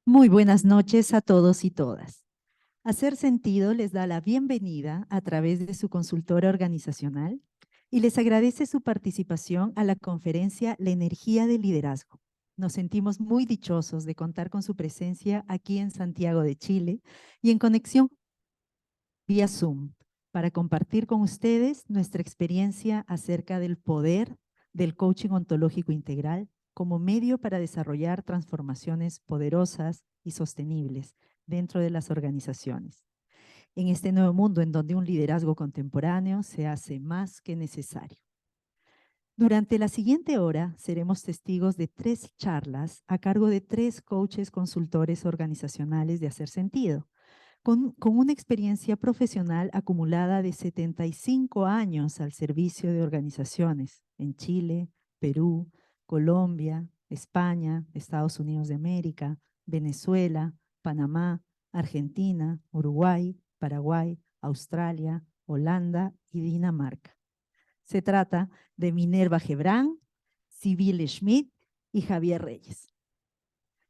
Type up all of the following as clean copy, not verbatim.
Muy buenas noches a todos y todas. Hacer Sentido les da la bienvenida a través de su consultora organizacional y les agradece su participación a la conferencia La Energía del Liderazgo. Nos sentimos muy dichosos de contar con su presencia aquí en Santiago de Chile y en conexión vía Zoom para compartir con ustedes nuestra experiencia acerca del poder del coaching ontológico integral como medio para desarrollar transformaciones poderosas y sostenibles dentro de las organizaciones. En este nuevo mundo en donde un liderazgo contemporáneo se hace más que necesario. Durante la siguiente hora seremos testigos de 3 charlas a cargo de 3 coaches consultores organizacionales de Hacer Sentido, con una experiencia profesional acumulada de 75 años al servicio de organizaciones en Chile, Perú, Colombia, España, Estados Unidos de América, Venezuela, Panamá, Argentina, Uruguay, Paraguay, Australia, Holanda y Dinamarca. Se trata de Minerva Gebrán, Sibylle Schmidt y Javier Reyes.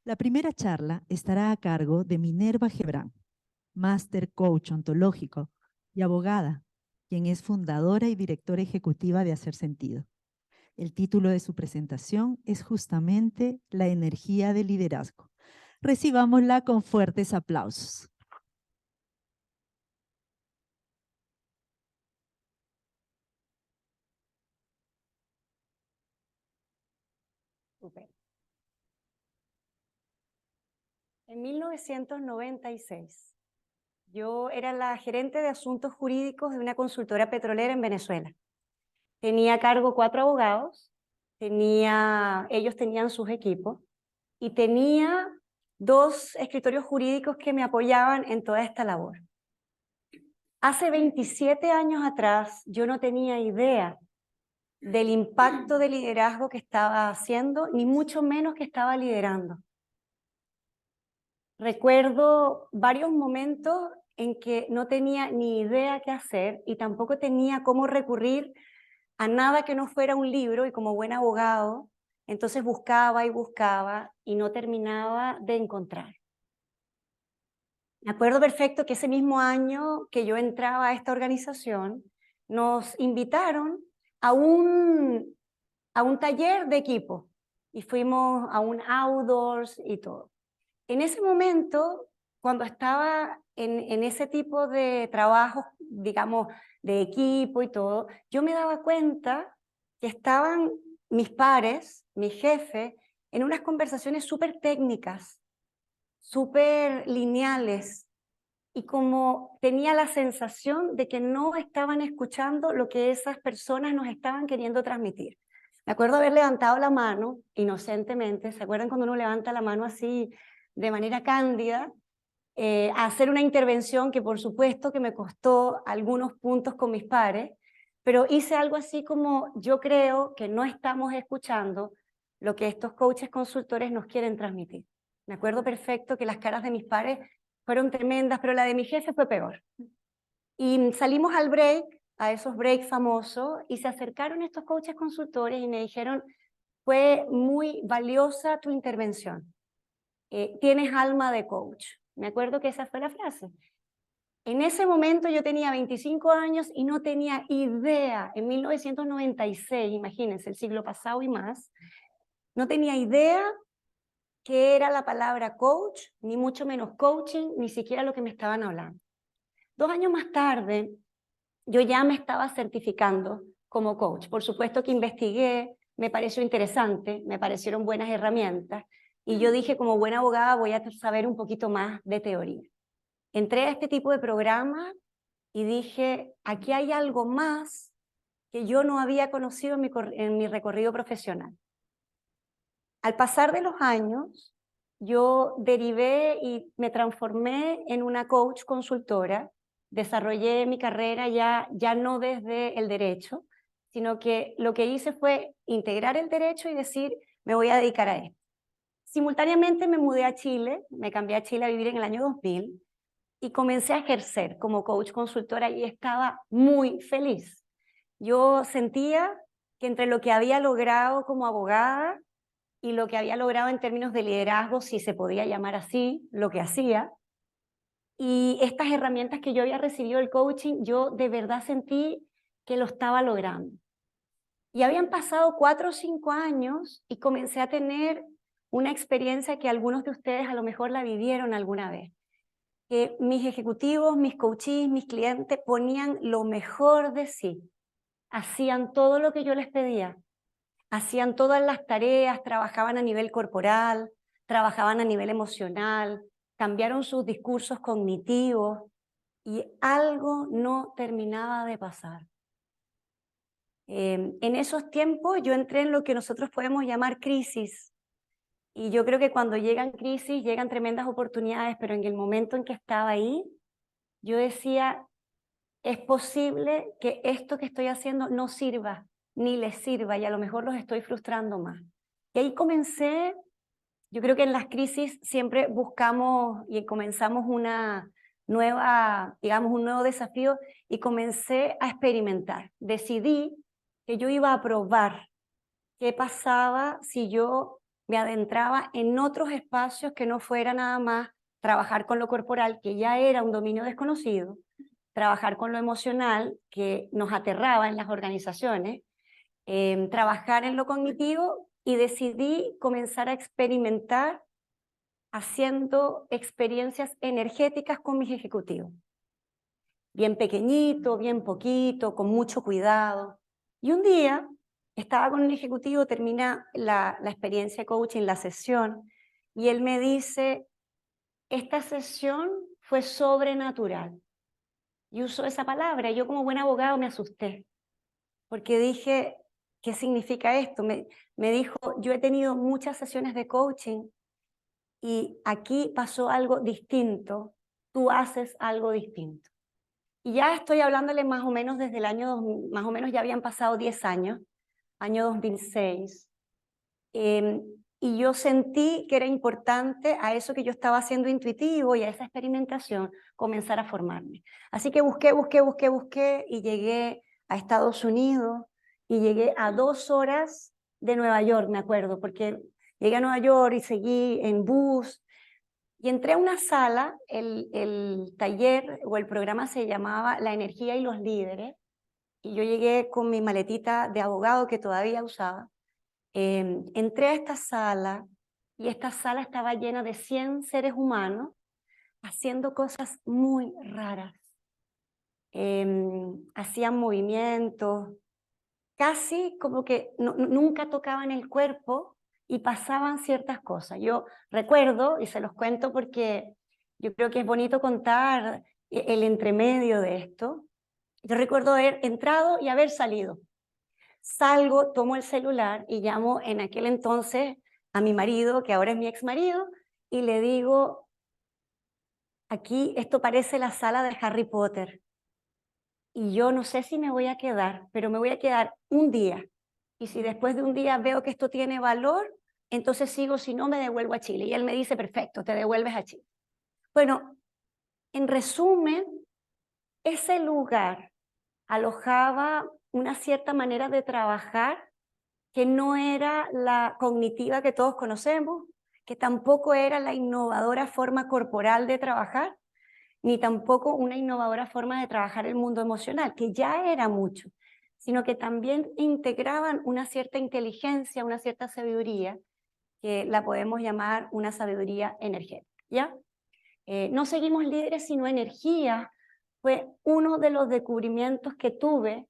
La primera charla estará a cargo de Minerva Gebrán, Master Coach ontológico y abogada, quien es fundadora y directora ejecutiva de Hacer Sentido. El título de su presentación es justamente La energía del liderazgo. Recibámosla con fuertes aplausos. Super. En 1996, yo era la gerente de asuntos jurídicos de una consultora petrolera en Venezuela. Tenía a cargo 4 abogados, ellos tenían sus equipos y tenía 2 escritorios jurídicos que me apoyaban en toda esta labor. Hace 27 años atrás yo no tenía idea del impacto de liderazgo que estaba haciendo, ni mucho menos que estaba liderando. Recuerdo varios momentos en que no tenía ni idea qué hacer y tampoco tenía cómo recurrir a nada que no fuera un libro, y como buen abogado, entonces buscaba y no terminaba de encontrar. Me acuerdo perfecto que ese mismo año que yo entraba a esta organización, nos invitaron a un taller de equipo y fuimos a un outdoors y todo. En ese momento, cuando estaba en ese tipo de trabajos, digamos, de equipo y todo, yo me daba cuenta que estaban mis pares, mi jefe, en unas conversaciones súper técnicas, súper lineales, y como tenía la sensación de que no estaban escuchando lo que esas personas nos estaban queriendo transmitir. Me acuerdo haber levantado la mano inocentemente. ¿Se acuerdan cuando uno levanta la mano así de manera cándida? A hacer una intervención que por supuesto que me costó algunos puntos con mis pares, pero hice algo así como: yo creo que no estamos escuchando lo que estos coaches consultores nos quieren transmitir. Me acuerdo perfecto que las caras de mis pares fueron tremendas, pero la de mi jefe fue peor. Y salimos al break, a esos breaks famosos, y se acercaron estos coaches consultores y me dijeron: fue muy valiosa tu intervención, tienes alma de coach. Me acuerdo que esa fue la frase. En ese momento yo tenía 25 años y no tenía idea, en 1996, imagínense, el siglo pasado y más, no tenía idea qué era la palabra coach, ni mucho menos coaching, ni siquiera lo que me estaban hablando. 2 años más tarde, yo ya me estaba certificando como coach. Por supuesto que investigué, me pareció interesante, me parecieron buenas herramientas, y yo dije, como buena abogada voy a saber un poquito más de teoría. Entré a este tipo de programas y dije, aquí hay algo más que yo no había conocido en mi recorrido profesional. Al pasar de los años, yo derivé y me transformé en una coach consultora. Desarrollé mi carrera ya no desde el derecho, sino que lo que hice fue integrar el derecho y decir, me voy a dedicar a esto. Simultáneamente me mudé a Chile, me cambié a Chile a vivir en el año 2000 y comencé a ejercer como coach consultora y estaba muy feliz. Yo sentía que entre lo que había logrado como abogada y lo que había logrado en términos de liderazgo, si se podía llamar así, lo que hacía. Y estas herramientas que yo había recibido del coaching, yo de verdad sentí que lo estaba logrando. Y habían pasado 4 o 5 años y comencé a tener una experiencia que algunos de ustedes a lo mejor la vivieron alguna vez. Que mis ejecutivos, mis coaches, mis clientes ponían lo mejor de sí. Hacían todo lo que yo les pedía. Hacían todas las tareas, trabajaban a nivel corporal, trabajaban a nivel emocional, cambiaron sus discursos cognitivos y algo no terminaba de pasar. En esos tiempos yo entré en lo que nosotros podemos llamar crisis. Y yo creo que cuando llegan crisis, llegan tremendas oportunidades, pero en el momento en que estaba ahí, yo decía, es posible que esto que estoy haciendo no sirva, ni les sirva, y a lo mejor los estoy frustrando más. Y ahí comencé, yo creo que en las crisis siempre buscamos y comenzamos una nueva, digamos, un nuevo desafío, y comencé a experimentar. Decidí que yo iba a probar qué pasaba si yo me adentraba en otros espacios que no fuera nada más trabajar con lo corporal, que ya era un dominio desconocido, trabajar con lo emocional, que nos aterraba en las organizaciones, trabajar en lo cognitivo, y decidí comenzar a experimentar haciendo experiencias energéticas con mis ejecutivos. Bien pequeñito, bien poquito, con mucho cuidado. Y un día estaba con un ejecutivo, termina la experiencia de coaching, la sesión, y él me dice, esta sesión fue sobrenatural. Y usó esa palabra, y yo como buen abogado me asusté, porque dije, ¿qué significa esto? Me dijo, yo he tenido muchas sesiones de coaching y aquí pasó algo distinto, tú haces algo distinto. Y ya estoy hablándole más o menos desde el año 2000, más o menos ya habían pasado 10 años, año 2006. Y yo sentí que era importante a eso que yo estaba haciendo intuitivo y a esa experimentación comenzar a formarme. Así que busqué y llegué a Estados Unidos y llegué a 2 horas de Nueva York, me acuerdo, porque llegué a Nueva York y seguí en bus y entré a una sala, el taller o el programa se llamaba La energía y los líderes, y yo llegué con mi maletita de abogado que todavía usaba. Entré a esta sala y esta sala estaba llena de 100 seres humanos haciendo cosas muy raras. Hacían movimientos, casi como que nunca tocaban el cuerpo y pasaban ciertas cosas. Yo recuerdo, y se los cuento porque yo creo que es bonito contar el entremedio de esto. Yo recuerdo haber entrado y haber salido. Salgo, tomo el celular y llamo en aquel entonces a mi marido, que ahora es mi ex marido, y le digo, aquí esto parece la sala de Harry Potter. Y yo no sé si me voy a quedar, pero me voy a quedar un día. Y si después de un día veo que esto tiene valor, entonces sigo, si no me devuelvo a Chile. Y él me dice, perfecto, te devuelves a Chile. Bueno, en resumen, ese lugar alojaba una cierta manera de trabajar que no era la cognitiva que todos conocemos, que tampoco era la innovadora forma corporal de trabajar, ni tampoco una innovadora forma de trabajar el mundo emocional, que ya era mucho, sino que también integraban una cierta inteligencia, una cierta sabiduría, que la podemos llamar una sabiduría energética, ¿ya? No seguimos líderes, sino energía. Fue uno de los descubrimientos que tuve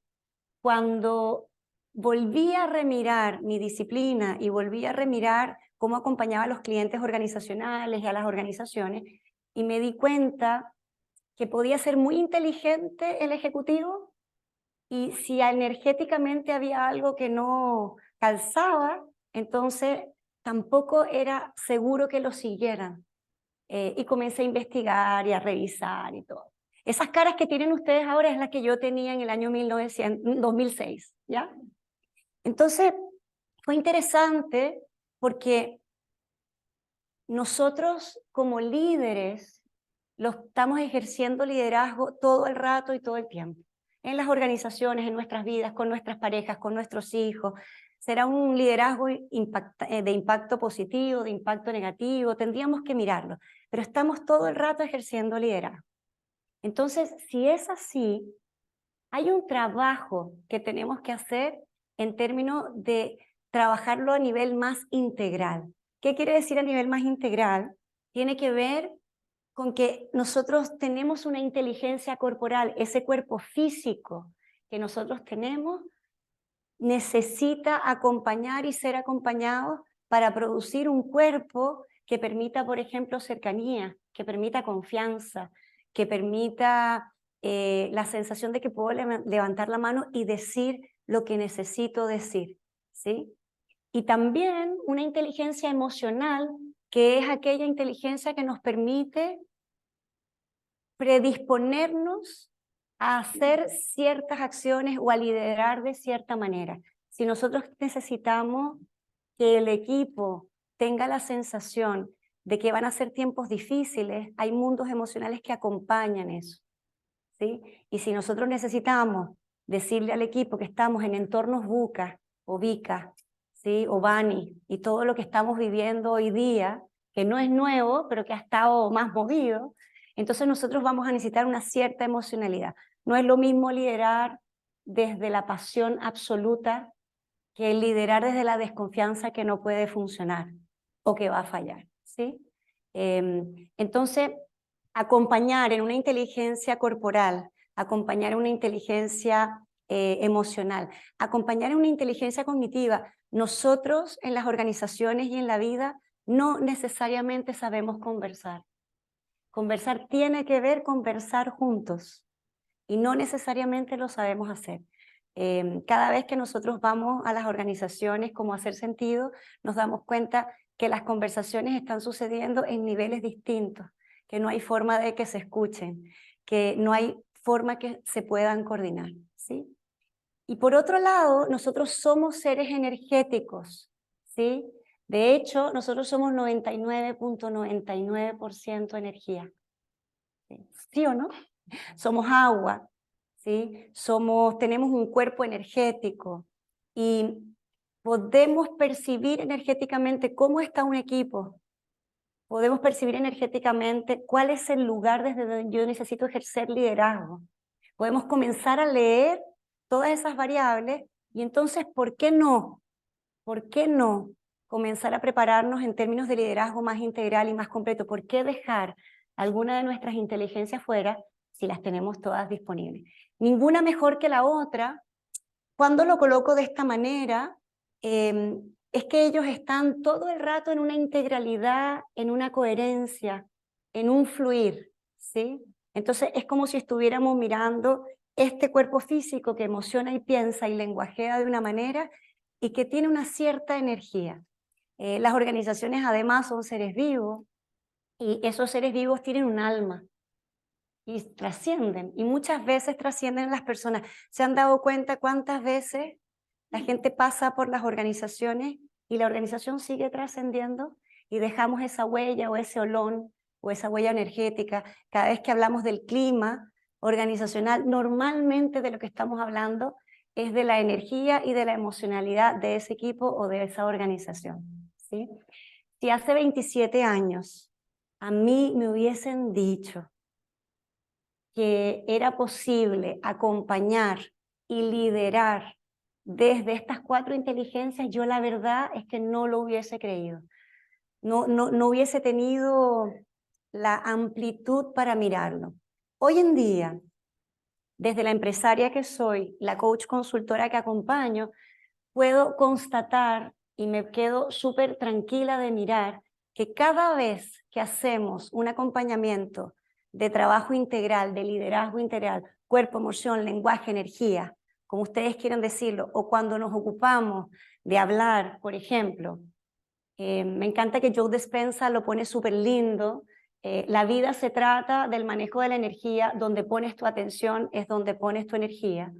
cuando volví a remirar mi disciplina y volví a remirar cómo acompañaba a los clientes organizacionales y a las organizaciones, y me di cuenta que podía ser muy inteligente el ejecutivo, y si energéticamente había algo que no calzaba, entonces tampoco era seguro que lo siguieran. Y comencé a investigar y a revisar y todo. Esas caras que tienen ustedes ahora es las que yo tenía en el año 2006, ¿ya? Entonces, fue interesante porque nosotros como líderes lo estamos ejerciendo liderazgo todo el rato y todo el tiempo. en las organizaciones, en nuestras vidas, con nuestras parejas, con nuestros hijos. ¿Será un liderazgo de impacto positivo, de impacto negativo? Tendríamos que mirarlo, pero estamos todo el rato ejerciendo liderazgo. Entonces, si es así, hay un trabajo que tenemos que hacer en términos de trabajarlo a nivel más integral. ¿Qué quiere decir a nivel más integral? Tiene que ver con que nosotros tenemos una inteligencia corporal, ese cuerpo físico que nosotros tenemos necesita acompañar y ser acompañado para producir un cuerpo que permita, por ejemplo, cercanía, que permita confianza, que permita la sensación de que puedo levantar la mano y decir lo que necesito decir, ¿sí? Y también una inteligencia emocional, que es aquella inteligencia que nos permite predisponernos a hacer ciertas acciones o a liderar de cierta manera. Si nosotros necesitamos que el equipo tenga la sensación de que van a ser tiempos difíciles, hay mundos emocionales que acompañan eso, ¿sí? Y si nosotros necesitamos decirle al equipo que estamos en entornos VUCA o VICA, ¿sí? O BANI, y todo lo que estamos viviendo hoy día, que no es nuevo, pero que ha estado más movido, entonces nosotros vamos a necesitar una cierta emocionalidad. No es lo mismo liderar desde la pasión absoluta que liderar desde la desconfianza que no puede funcionar o que va a fallar, ¿sí? Entonces, acompañar en una inteligencia corporal, acompañar en una inteligencia emocional, acompañar en una inteligencia cognitiva. Nosotros en las organizaciones y en la vida no necesariamente sabemos conversar. Conversar tiene que ver conversar juntos y no necesariamente lo sabemos hacer. Cada vez que nosotros vamos a las organizaciones como a hacer sentido, nos damos cuenta que las conversaciones están sucediendo en niveles distintos, que no hay forma de que se escuchen, que no hay forma que se puedan coordinar, ¿sí? Y por otro lado, nosotros somos seres energéticos, ¿sí? De hecho, nosotros somos 99.99% energía. ¿Sí o no? Somos agua, ¿sí? Tenemos un cuerpo energético y podemos percibir energéticamente cómo está un equipo. Podemos percibir energéticamente cuál es el lugar desde donde yo necesito ejercer liderazgo. Podemos comenzar a leer todas esas variables y entonces, ¿por qué no? ¿Por qué no comenzar a prepararnos en términos de liderazgo más integral y más completo? ¿Por qué dejar alguna de nuestras inteligencias fuera si las tenemos todas disponibles? Ninguna mejor que la otra. Cuando lo coloco de esta manera, es que ellos están todo el rato en una integralidad, en una coherencia, en un fluir, ¿sí? Entonces es como si estuviéramos mirando este cuerpo físico que emociona y piensa y lenguajea de una manera y que tiene una cierta energía. Las organizaciones además son seres vivos y esos seres vivos tienen un alma y trascienden, y muchas veces trascienden las personas. ¿Se han dado cuenta cuántas veces la gente pasa por las organizaciones y la organización sigue trascendiendo y dejamos esa huella o ese olón o esa huella energética? Cada vez que hablamos del clima organizacional, normalmente de lo que estamos hablando es de la energía y de la emocionalidad de ese equipo o de esa organización, ¿sí? Si hace 27 años a mí me hubiesen dicho que era posible acompañar y liderar desde estas 4 inteligencias, yo la verdad es que no lo hubiese creído. No hubiese tenido la amplitud para mirarlo. Hoy en día, desde la empresaria que soy, la coach consultora que acompaño, puedo constatar y me quedo súper tranquila de mirar que cada vez que hacemos un acompañamiento de trabajo integral, de liderazgo integral, cuerpo, emoción, lenguaje, energía, como ustedes quieran decirlo, o cuando nos ocupamos de hablar, por ejemplo, me encanta que Joe Dispenza lo pone súper lindo. La vida se trata del manejo de la energía, donde pones tu atención es donde pones tu energía.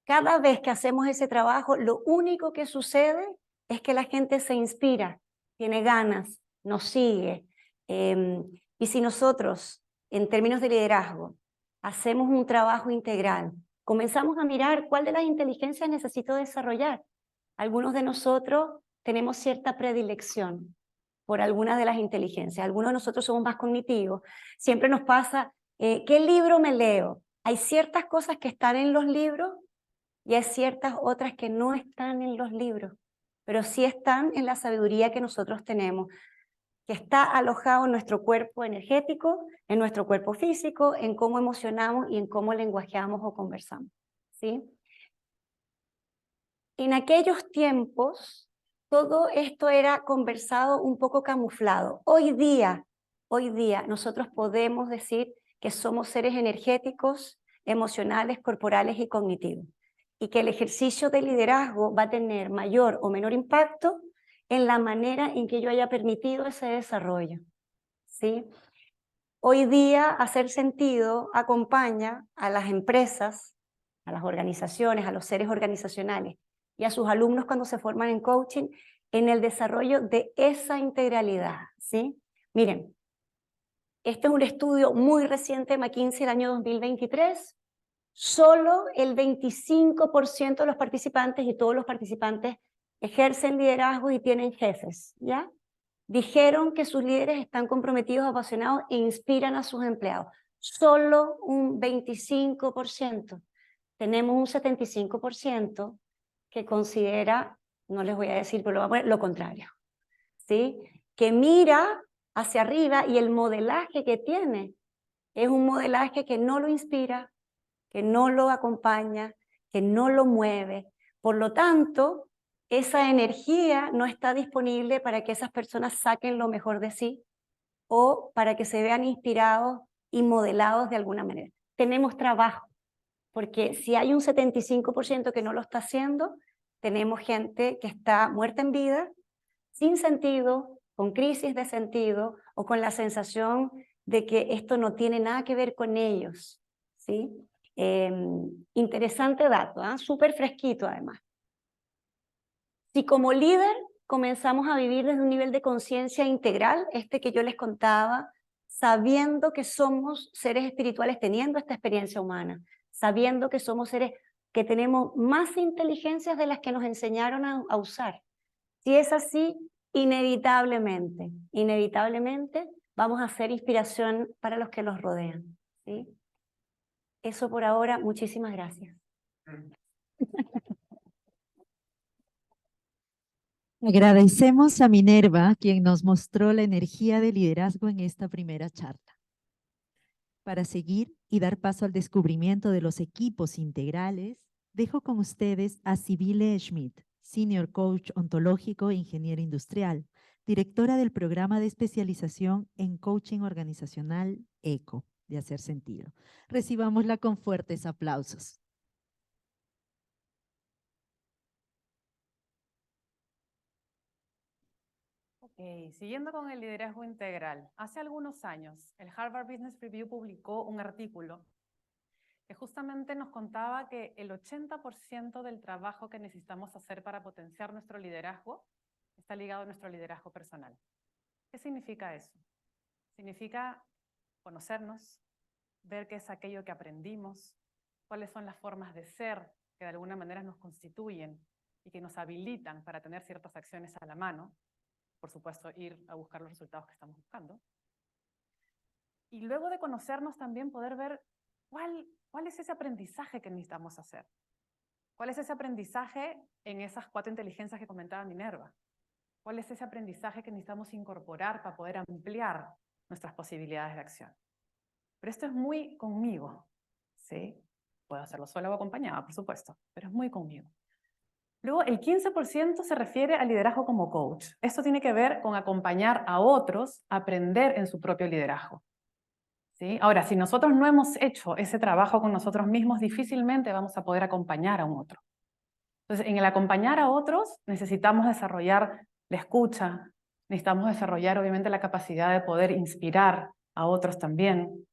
Cada vez que hacemos ese trabajo, lo único que sucede es que la gente se inspira, tiene ganas, nos sigue. Y si nosotros, en términos de liderazgo, hacemos un trabajo integral comenzamos a mirar cuál de las inteligencias necesito desarrollar. Algunos de nosotros tenemos cierta predilección por algunas de las inteligencias. Algunos de nosotros somos más cognitivos. Siempre nos pasa, ¿qué libro me leo? Hay ciertas cosas que están en los libros y hay ciertas otras que no están en los libros, pero sí están en la sabiduría que nosotros tenemos, que está alojado en nuestro cuerpo energético, en nuestro cuerpo físico, en cómo emocionamos y en cómo lenguajeamos o conversamos, ¿sí? En aquellos tiempos, todo esto era conversado un poco camuflado. Hoy día, nosotros podemos decir que somos seres energéticos, emocionales, corporales y cognitivos. Y que el ejercicio de liderazgo va a tener mayor o menor impacto en la manera en que yo haya permitido ese desarrollo, ¿sí? Hoy día, hacer sentido acompaña a las empresas, a las organizaciones, a los seres organizacionales y a sus alumnos cuando se forman en coaching en el desarrollo de esa integralidad, ¿sí? Miren, este es un estudio muy reciente de McKinsey del año 2023. Solo el 25% de los participantes, y todos los participantes ejercen liderazgo y tienen jefes, ¿ya? Dijeron que sus líderes están comprometidos, apasionados e inspiran a sus empleados. Solo un 25%. Tenemos un 75% que considera, no les voy a decir, pero lo contrario, ¿sí? Que mira hacia arriba y el modelaje que tiene es un modelaje que no lo inspira, que no lo acompaña, que no lo mueve. Por lo tanto, esa energía no está disponible para que esas personas saquen lo mejor de sí o para que se vean inspirados y modelados de alguna manera. Tenemos trabajo, porque si hay un 75% que no lo está haciendo, tenemos gente que está muerta en vida, sin sentido, con crisis de sentido o con la sensación de que esto no tiene nada que ver con ellos, ¿sí? Interesante dato, súper fresquito además. Si como líder comenzamos a vivir desde un nivel de conciencia integral, este que yo les contaba, sabiendo que somos seres espirituales teniendo esta experiencia humana, sabiendo que somos seres que tenemos más inteligencias de las que nos enseñaron a usar. Si es así, inevitablemente vamos a ser inspiración para los que nos rodean, ¿sí? Eso por ahora, muchísimas gracias. Agradecemos a Minerva, quien nos mostró la energía de liderazgo en esta primera charla. Para seguir y dar paso al descubrimiento de los equipos integrales, dejo con ustedes a Sibyle Schmidt, Senior Coach Ontológico e Ingeniera Industrial, directora del programa de especialización en Coaching Organizacional ECO, de Hacer Sentido. Recibámosla con fuertes aplausos. Siguiendo con el liderazgo integral, hace algunos años el Harvard Business Review publicó un artículo que justamente nos contaba que el 80% del trabajo que necesitamos hacer para potenciar nuestro liderazgo está ligado a nuestro liderazgo personal. ¿Qué significa eso? Significa conocernos, ver qué es aquello que aprendimos, cuáles son las formas de ser que de alguna manera nos constituyen y que nos habilitan para tener ciertas acciones a la mano. Por supuesto, ir a buscar los resultados que estamos buscando. Y luego de conocernos también poder ver cuál es ese aprendizaje que necesitamos hacer. ¿Cuál es ese aprendizaje en esas 4 inteligencias que comentaba Minerva? ¿Cuál es ese aprendizaje que necesitamos incorporar para poder ampliar nuestras posibilidades de acción? Pero esto es muy conmigo, ¿sí? Puedo hacerlo sola o acompañada, por supuesto, pero es muy conmigo. Luego, el 15% se refiere al liderazgo como coach. Esto tiene que ver con acompañar a otros a aprender en su propio liderazgo, ¿sí? Ahora, si nosotros no hemos hecho ese trabajo con nosotros mismos, difícilmente vamos a poder acompañar a un otro. Entonces, en el acompañar a otros, necesitamos desarrollar la escucha, necesitamos desarrollar, obviamente, la capacidad de poder inspirar a otros también.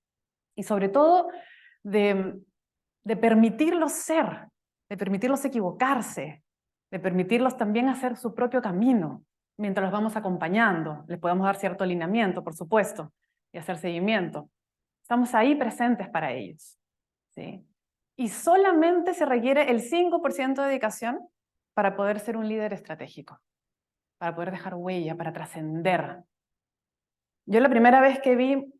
Y sobre todo, de permitirlos ser, de permitirlos equivocarse, de permitirlos también hacer su propio camino, mientras los vamos acompañando. Les podemos dar cierto alineamiento, por supuesto, y hacer seguimiento. Estamos ahí presentes para ellos, ¿sí? y solamente se requiere el 5% de dedicación para poder ser un líder estratégico, para poder dejar huella, para trascender. Yo la primera vez que vi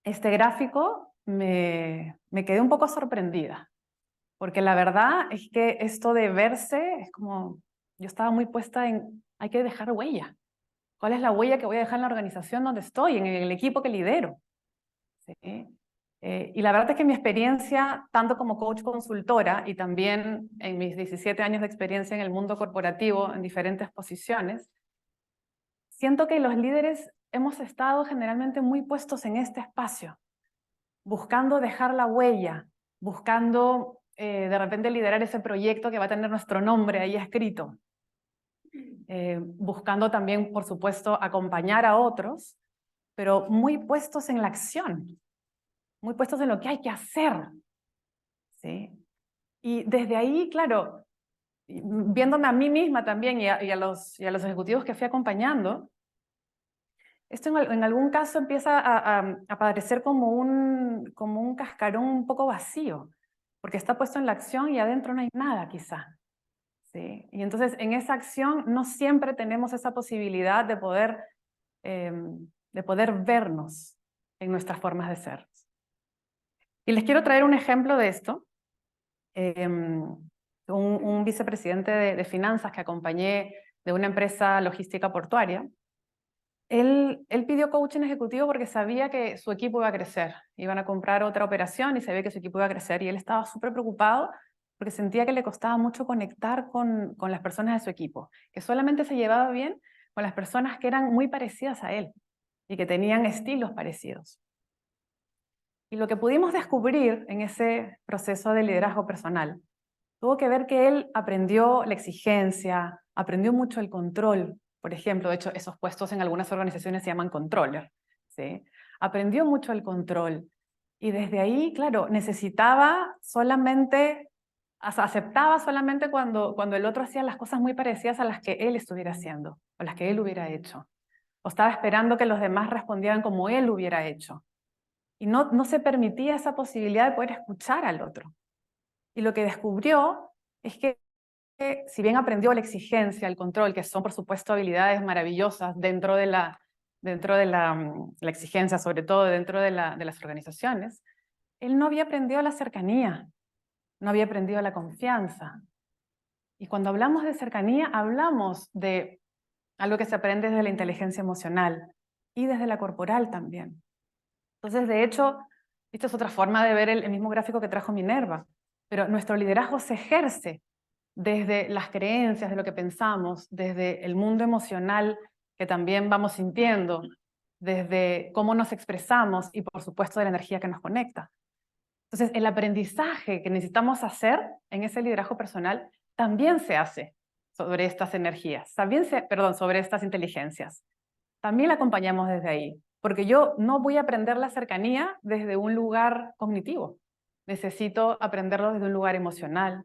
este gráfico me quedé un poco sorprendida, porque la verdad es que esto de verse es como, yo estaba muy puesta en, hay que dejar huella. ¿Cuál es la huella que voy a dejar en la organización donde estoy, en el equipo que lidero? ¿Sí? Y la verdad es que mi experiencia, tanto como coach consultora y también en mis 17 años de experiencia en el mundo corporativo, en diferentes posiciones, siento que los líderes hemos estado generalmente muy puestos en este espacio, buscando dejar la huella, buscando de repente liderar ese proyecto que va a tener nuestro nombre ahí escrito, buscando también, por supuesto, acompañar a otros, pero muy puestos en la acción, muy puestos en lo que hay que hacer. ¿Sí? Y desde ahí, claro, viéndome a mí misma también y a los ejecutivos que fui acompañando, esto en algún caso empieza a parecer como un cascarón un poco vacío, porque está puesto en la acción y adentro no hay nada quizá. ¿Sí? Y entonces en esa acción no siempre tenemos esa posibilidad de poder vernos en nuestras formas de ser. Y les quiero traer un ejemplo de esto. Un vicepresidente de finanzas que acompañé de una empresa logística portuaria, él pidió coaching ejecutivo porque sabía que su equipo iba a crecer. Iban a comprar otra operación y sabía que su equipo iba a crecer. Y él estaba súper preocupado porque sentía que le costaba mucho conectar con las personas de su equipo, que solamente se llevaba bien con las personas que eran muy parecidas a él y que tenían estilos parecidos. Y lo que pudimos descubrir en ese proceso de liderazgo personal tuvo que ver que él aprendió la exigencia, aprendió mucho el control. Por ejemplo, de hecho, esos puestos en algunas organizaciones se llaman controller. ¿Sí? Aprendió mucho el control. Y desde ahí, claro, necesitaba solamente, aceptaba solamente cuando el otro hacía las cosas muy parecidas a las que él estuviera haciendo, o las que él hubiera hecho. O estaba esperando que los demás respondieran como él hubiera hecho. Y no se permitía esa posibilidad de poder escuchar al otro. Y lo que descubrió es que, si bien aprendió la exigencia, el control, que son por supuesto habilidades maravillosas dentro de la exigencia, sobre todo dentro de las organizaciones, él no había aprendido la cercanía, no había aprendido la confianza. Y cuando hablamos de cercanía, hablamos de algo que se aprende desde la inteligencia emocional y desde la corporal también. Entonces, de hecho, esta es otra forma de ver el mismo gráfico que trajo Minerva, pero nuestro liderazgo se ejerce desde las creencias, de lo que pensamos, desde el mundo emocional que también vamos sintiendo, desde cómo nos expresamos y por supuesto de la energía que nos conecta. Entonces, el aprendizaje que necesitamos hacer en ese liderazgo personal también se hace sobre estas energías, sobre estas inteligencias. También la acompañamos desde ahí, porque yo no voy a aprender la cercanía desde un lugar cognitivo. Necesito aprenderlo desde un lugar emocional.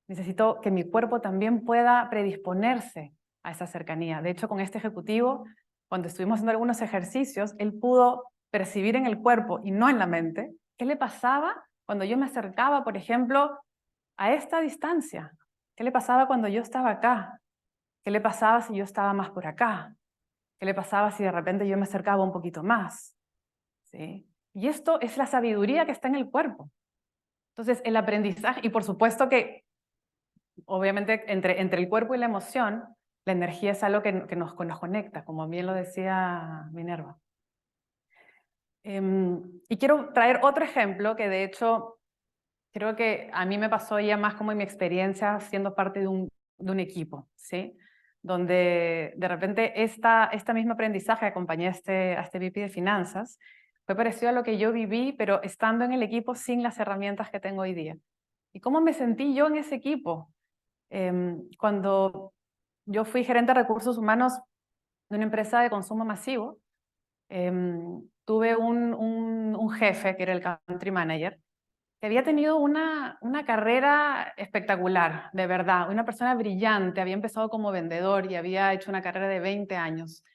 Necesito que mi cuerpo también pueda predisponerse a esa cercanía. De hecho, con este ejecutivo, cuando estuvimos haciendo algunos ejercicios, él pudo percibir en el cuerpo y no en la mente qué le pasaba cuando yo me acercaba, por ejemplo, a esta distancia. ¿Qué le pasaba cuando yo estaba acá? ¿Qué le pasaba si yo estaba más por acá? ¿Qué le pasaba si de repente yo me acercaba un poquito más? ¿Sí? Y esto es la sabiduría que está en el cuerpo. Entonces, el aprendizaje, y por supuesto que, obviamente, entre el cuerpo y la emoción, la energía es algo que nos conecta, como bien lo decía Minerva. Y quiero traer otro ejemplo que, de hecho, creo que a mí me pasó ya más como en mi experiencia siendo parte de un equipo, ¿sí? Donde de repente esta misma aprendizaje acompañé a este VP de finanzas, fue parecido a lo que yo viví, pero estando en el equipo sin las herramientas que tengo hoy día. ¿Y cómo me sentí yo en ese equipo? Cuando yo fui gerente de recursos humanos de una empresa de consumo masivo, tuve un jefe que era el country manager, que había tenido una carrera espectacular, de verdad, una persona brillante, había empezado como vendedor y había hecho una carrera de 20 años.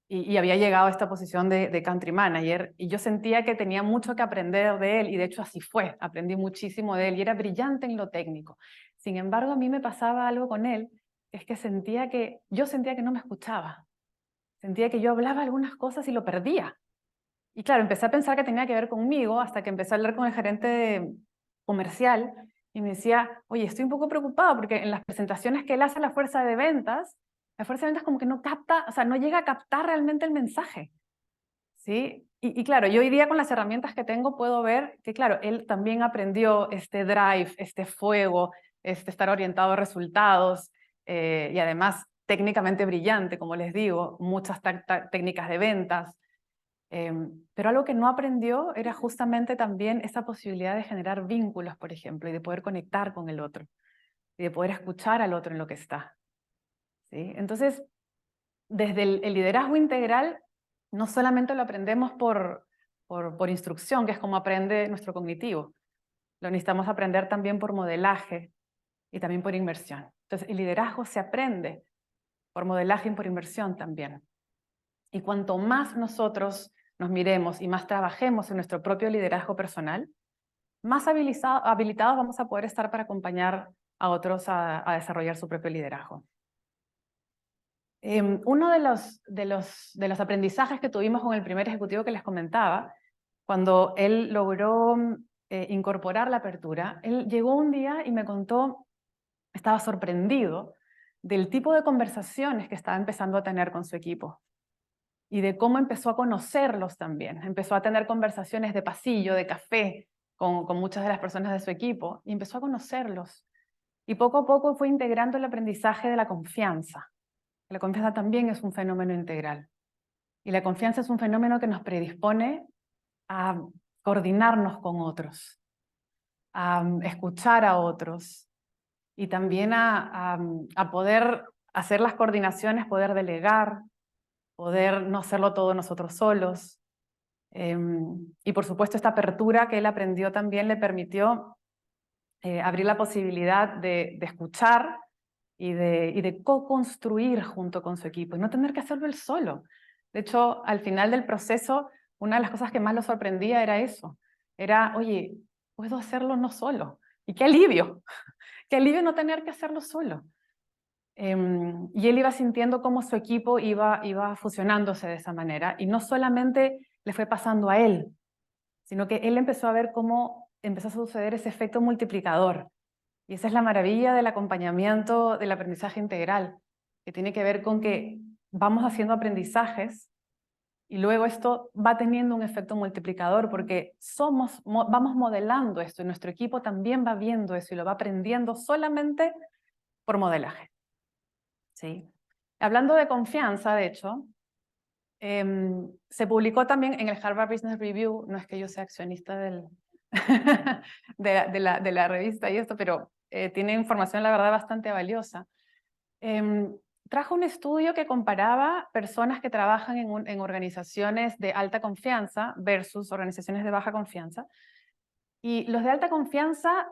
y había llegado a esta posición de country manager, y yo sentía que tenía mucho que aprender de él, y de hecho así fue, aprendí muchísimo de él, y era brillante en lo técnico. Sin embargo, a mí me pasaba algo con él, es que yo sentía que no me escuchaba, sentía que yo hablaba algunas cosas y lo perdía. Y claro, empecé a pensar que tenía que ver conmigo, hasta que empecé a hablar con el gerente comercial, y me decía, oye, estoy un poco preocupado, porque en las presentaciones que él hace a la fuerza de ventas como que no capta, o sea, no llega a captar realmente el mensaje, ¿sí? Y claro, yo hoy día con las herramientas que tengo puedo ver que, claro, él también aprendió este drive, este fuego, este estar orientado a resultados, y además técnicamente brillante, como les digo, muchas técnicas de ventas. Pero algo que no aprendió era justamente también esa posibilidad de generar vínculos, por ejemplo, y de poder conectar con el otro, y de poder escuchar al otro en lo que está, ¿sí? Entonces, desde el liderazgo integral, no solamente lo aprendemos por instrucción, que es como aprende nuestro cognitivo, lo necesitamos aprender también por modelaje y también por inmersión. Entonces, el liderazgo se aprende por modelaje y por inmersión también. Y cuanto más nosotros nos miremos y más trabajemos en nuestro propio liderazgo personal, más habilitados vamos a poder estar para acompañar a otros a desarrollar su propio liderazgo. Uno de los aprendizajes que tuvimos con el primer ejecutivo que les comentaba, cuando él logró incorporar la apertura, él llegó un día y me contó, estaba sorprendido del tipo de conversaciones que estaba empezando a tener con su equipo y de cómo empezó a conocerlos también. Empezó a tener conversaciones de pasillo, de café, con muchas de las personas de su equipo, y empezó a conocerlos. Y poco a poco fue integrando el aprendizaje de la confianza. La confianza también es un fenómeno integral. Y la confianza es un fenómeno que nos predispone a coordinarnos con otros, a escuchar a otros y también a poder hacer las coordinaciones, poder delegar, poder no hacerlo todo nosotros solos. Y por supuesto esta apertura que él aprendió también le permitió abrir la posibilidad de escuchar y de co-construir junto con su equipo y no tener que hacerlo él solo. De hecho, al final del proceso, una de las cosas que más lo sorprendía era eso. Era, oye, puedo hacerlo no solo. Y qué alivio no tener que hacerlo solo. Y él iba sintiendo cómo su equipo iba fusionándose de esa manera. Y no solamente le fue pasando a él, sino que él empezó a ver cómo empezó a suceder ese efecto multiplicador. Y esa es la maravilla del acompañamiento del aprendizaje integral, que tiene que ver con que vamos haciendo aprendizajes y luego esto va teniendo un efecto multiplicador porque vamos modelando esto y nuestro equipo también va viendo eso y lo va aprendiendo solamente por modelaje. ¿Sí? Hablando de confianza, de hecho, se publicó también en el Harvard Business Review, no es que yo sea accionista de la revista y esto, pero tiene información, la verdad, bastante valiosa. Trajo un estudio que comparaba personas que trabajan en organizaciones de alta confianza versus organizaciones de baja confianza. Y los de alta confianza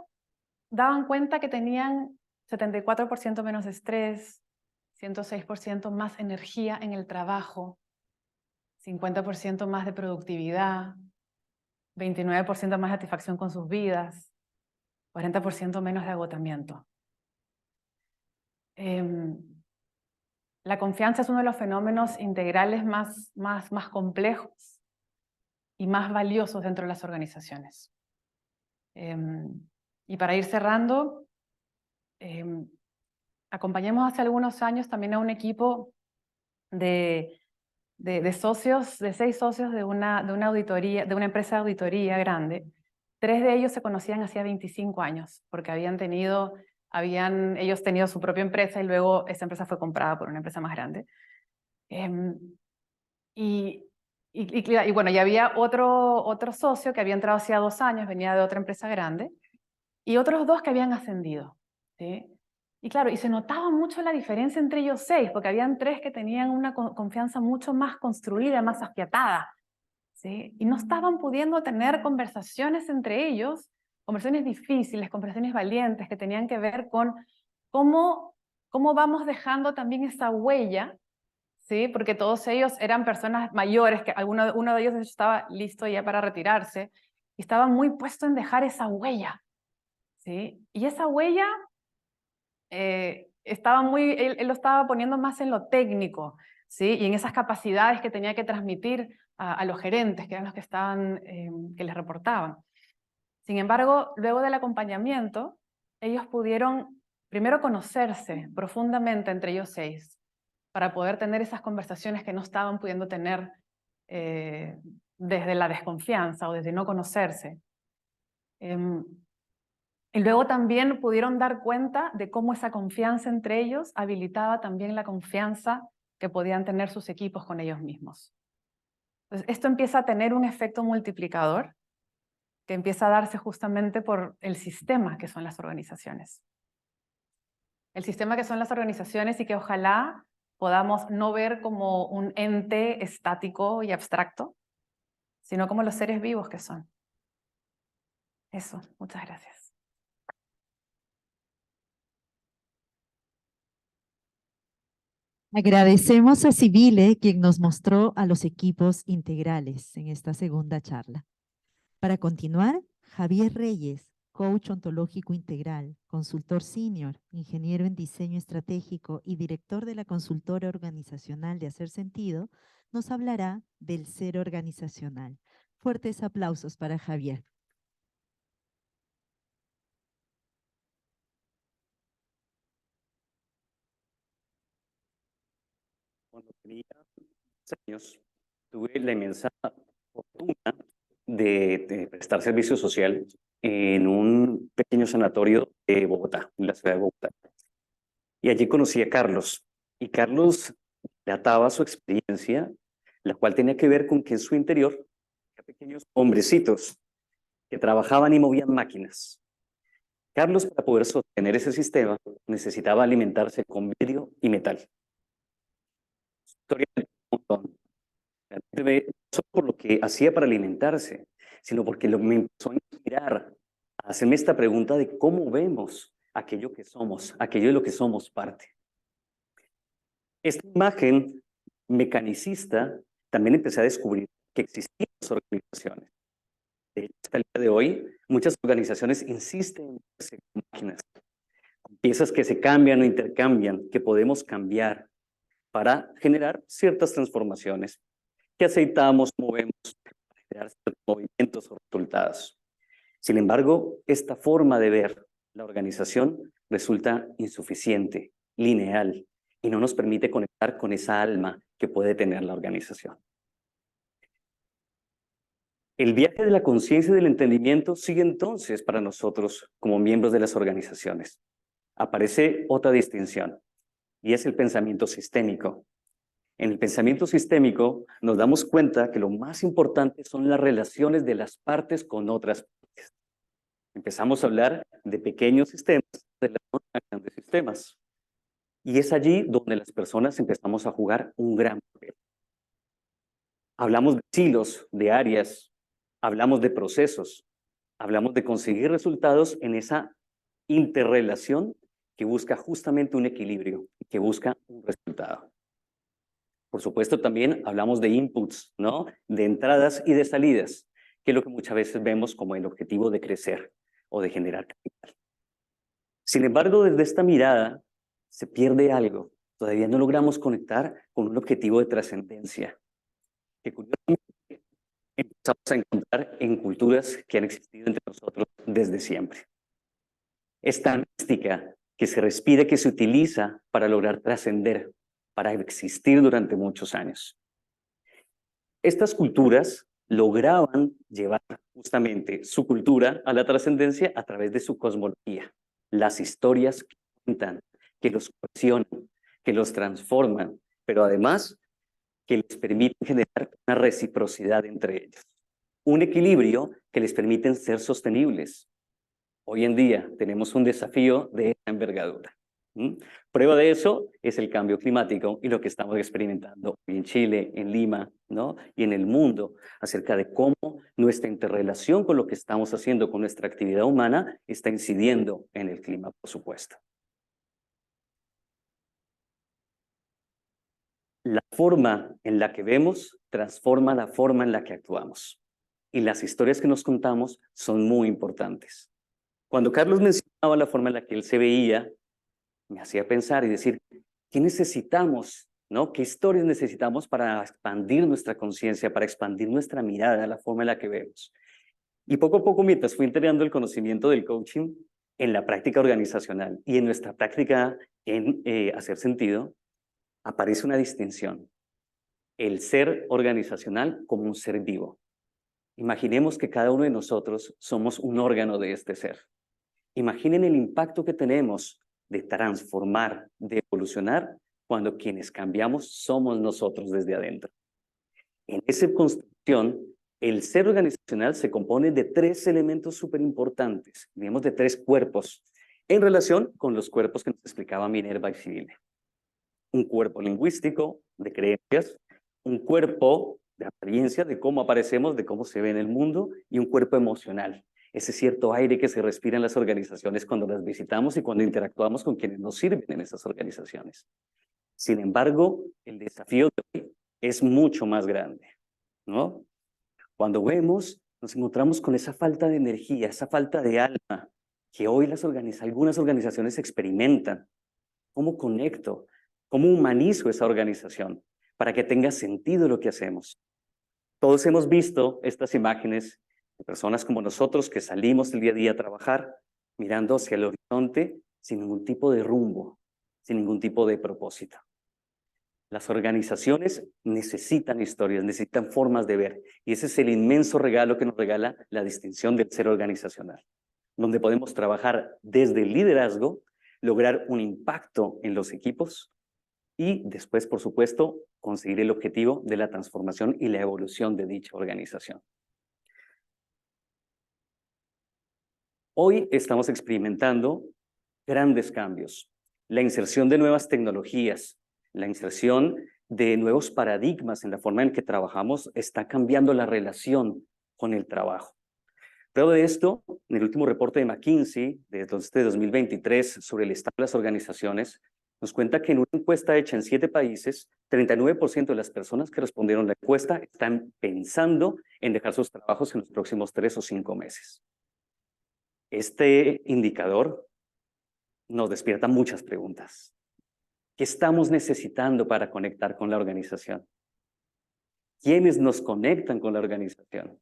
daban cuenta que tenían 74% menos estrés, 106% más energía en el trabajo, 50% más de productividad, 29% más satisfacción con sus vidas, 40% menos de agotamiento. La confianza es uno de los fenómenos integrales más complejos y más valiosos dentro de las organizaciones. Y para ir cerrando, acompañamos hace algunos años también a un equipo de socios, de 6 socios de una auditoría, de una empresa de auditoría grande. 3 de ellos se conocían hacía 25 años, porque habían ellos tenido su propia empresa y luego esa empresa fue comprada por una empresa más grande. Y bueno, ya había otro socio que había entrado hacía 2 años, venía de otra empresa grande, y otros 2 que habían ascendido, ¿sí? Y claro, y se notaba mucho la diferencia entre ellos 6, porque habían 3 que tenían una confianza mucho más construida, más afiatada, ¿sí? Y no estaban pudiendo tener conversaciones entre ellos, conversaciones difíciles, conversaciones valientes, que tenían que ver con cómo vamos dejando también esa huella, ¿sí? Porque todos ellos eran personas mayores, que uno de ellos de hecho estaba listo ya para retirarse, y estaba muy puesto en dejar esa huella, ¿sí? Y esa huella él lo estaba poniendo más en lo técnico, ¿sí? Y en esas capacidades que tenía que transmitir a los gerentes, que eran los que que les reportaban. Sin embargo, luego del acompañamiento, ellos pudieron primero conocerse profundamente entre ellos 6, para poder tener esas conversaciones que no estaban pudiendo tener desde la desconfianza o desde no conocerse. Y luego también pudieron dar cuenta de cómo esa confianza entre ellos habilitaba también la confianza que podían tener sus equipos con ellos mismos. Entonces, esto empieza a tener un efecto multiplicador que empieza a darse justamente por el sistema que son las organizaciones. El sistema que son las organizaciones y que ojalá podamos no ver como un ente estático y abstracto, sino como los seres vivos que son. Eso, muchas gracias. Agradecemos a Cibile, quien nos mostró a los equipos integrales en esta segunda charla. Para continuar, Javier Reyes, coach ontológico integral, consultor senior, ingeniero en diseño estratégico y director de la consultora organizacional de Hacer Sentido, nos hablará del ser organizacional. Fuertes aplausos para Javier. Cuando tenía 10 años, tuve la inmensa fortuna de prestar servicio social en un pequeño sanatorio de Bogotá, en la ciudad de Bogotá. Y allí conocí a Carlos. Y Carlos relataba su experiencia, la cual tenía que ver con que en su interior había pequeños hombrecitos que trabajaban y movían máquinas. Carlos, para poder sostener ese sistema, necesitaba alimentarse con vidrio y metal. Su historia es un montón. No solo por lo que hacía para alimentarse, sino porque me empezó a inspirar a hacerme esta pregunta de cómo vemos aquello que somos, aquello de lo que somos parte. Esta imagen mecanicista también empecé a descubrir que existían las organizaciones. De hecho, hasta el día de hoy, muchas organizaciones insisten en máquinas, con piezas que se cambian o intercambian, que podemos cambiar para generar ciertas transformaciones, que aceitamos, movemos, para generar ciertos movimientos o resultados. Sin embargo, esta forma de ver la organización resulta insuficiente, lineal, y no nos permite conectar con esa alma que puede tener la organización. El viaje de la conciencia y del entendimiento sigue entonces para nosotros como miembros de las organizaciones. Aparece otra distinción, y es el pensamiento sistémico. En el pensamiento sistémico nos damos cuenta que lo más importante son las relaciones de las partes con otras partes. Empezamos a hablar de pequeños sistemas, de grandes sistemas. Y es allí donde las personas empezamos a jugar un gran papel. Hablamos de silos, de áreas, hablamos de procesos, hablamos de conseguir resultados en esa interrelación que busca justamente un equilibrio, que busca un resultado. Por supuesto, también hablamos de inputs, ¿no? De entradas y de salidas, que es lo que muchas veces vemos como el objetivo de crecer o de generar capital. Sin embargo, desde esta mirada se pierde algo. Todavía no logramos conectar con un objetivo de trascendencia, que curiosamente empezamos a encontrar en culturas que han existido entre nosotros desde siempre. Esta mística que se respira, que se utiliza para lograr trascender, para existir durante muchos años. Estas culturas lograban llevar justamente su cultura a la trascendencia a través de su cosmología, las historias que cuentan, que los cohesionan, que los transforman, pero además que les permiten generar una reciprocidad entre ellos, un equilibrio que les permiten ser sostenibles. Hoy en día tenemos un desafío de esta envergadura. Prueba de eso es el cambio climático y lo que estamos experimentando en Chile, en Lima, ¿no? Y en el mundo, acerca de cómo nuestra interrelación con lo que estamos haciendo con nuestra actividad humana está incidiendo en el clima, por supuesto. La forma en la que vemos transforma la forma en la que actuamos. Y las historias que nos contamos son muy importantes. Cuando Carlos mencionaba la forma en la que él se veía, me hacía pensar y decir, ¿qué necesitamos? ¿No? ¿Qué historias necesitamos para expandir nuestra conciencia, para expandir nuestra mirada, la forma en la que vemos? Y poco a poco, mientras fui integrando el conocimiento del coaching en la práctica organizacional y en nuestra práctica en hacer sentido, aparece una distinción. El ser organizacional como un ser vivo. Imaginemos que cada uno de nosotros somos un órgano de este ser. Imaginen el impacto que tenemos de transformar, de evolucionar, cuando quienes cambiamos somos nosotros desde adentro. En esa construcción, el ser organizacional se compone de tres elementos súper importantes, digamos de tres cuerpos, en relación con los cuerpos que nos explicaba Minerva y Civile. Un cuerpo lingüístico, de creencias, un cuerpo de apariencia, de cómo aparecemos, de cómo se ve en el mundo, y un cuerpo emocional, ese cierto aire que se respira en las organizaciones cuando las visitamos y cuando interactuamos con quienes nos sirven en esas organizaciones. Sin embargo, el desafío de hoy es mucho más grande, ¿no? Cuando vemos, nos encontramos con esa falta de energía, esa falta de alma que hoy algunas organizaciones experimentan. ¿Cómo conecto? ¿Cómo humanizo esa organización para que tenga sentido lo que hacemos? Todos hemos visto estas imágenes de personas como nosotros que salimos el día a día a trabajar mirando hacia el horizonte sin ningún tipo de rumbo, sin ningún tipo de propósito. Las organizaciones necesitan historias, necesitan formas de ver, y ese es el inmenso regalo que nos regala la distinción del ser organizacional, donde podemos trabajar desde el liderazgo, lograr un impacto en los equipos y después, por supuesto, conseguir el objetivo de la transformación y la evolución de dicha organización. Hoy estamos experimentando grandes cambios, la inserción de nuevas tecnologías, la inserción de nuevos paradigmas en la forma en que trabajamos está cambiando la relación con el trabajo. Prueba de esto, en el último reporte de McKinsey de 2023 sobre el estado de las organizaciones, nos cuenta que en una encuesta hecha en 7 países, 39% de las personas que respondieron a la encuesta están pensando en dejar sus trabajos en los próximos 3 o 5 meses. Este indicador nos despierta muchas preguntas. ¿Qué estamos necesitando para conectar con la organización? ¿Quiénes nos conectan con la organización?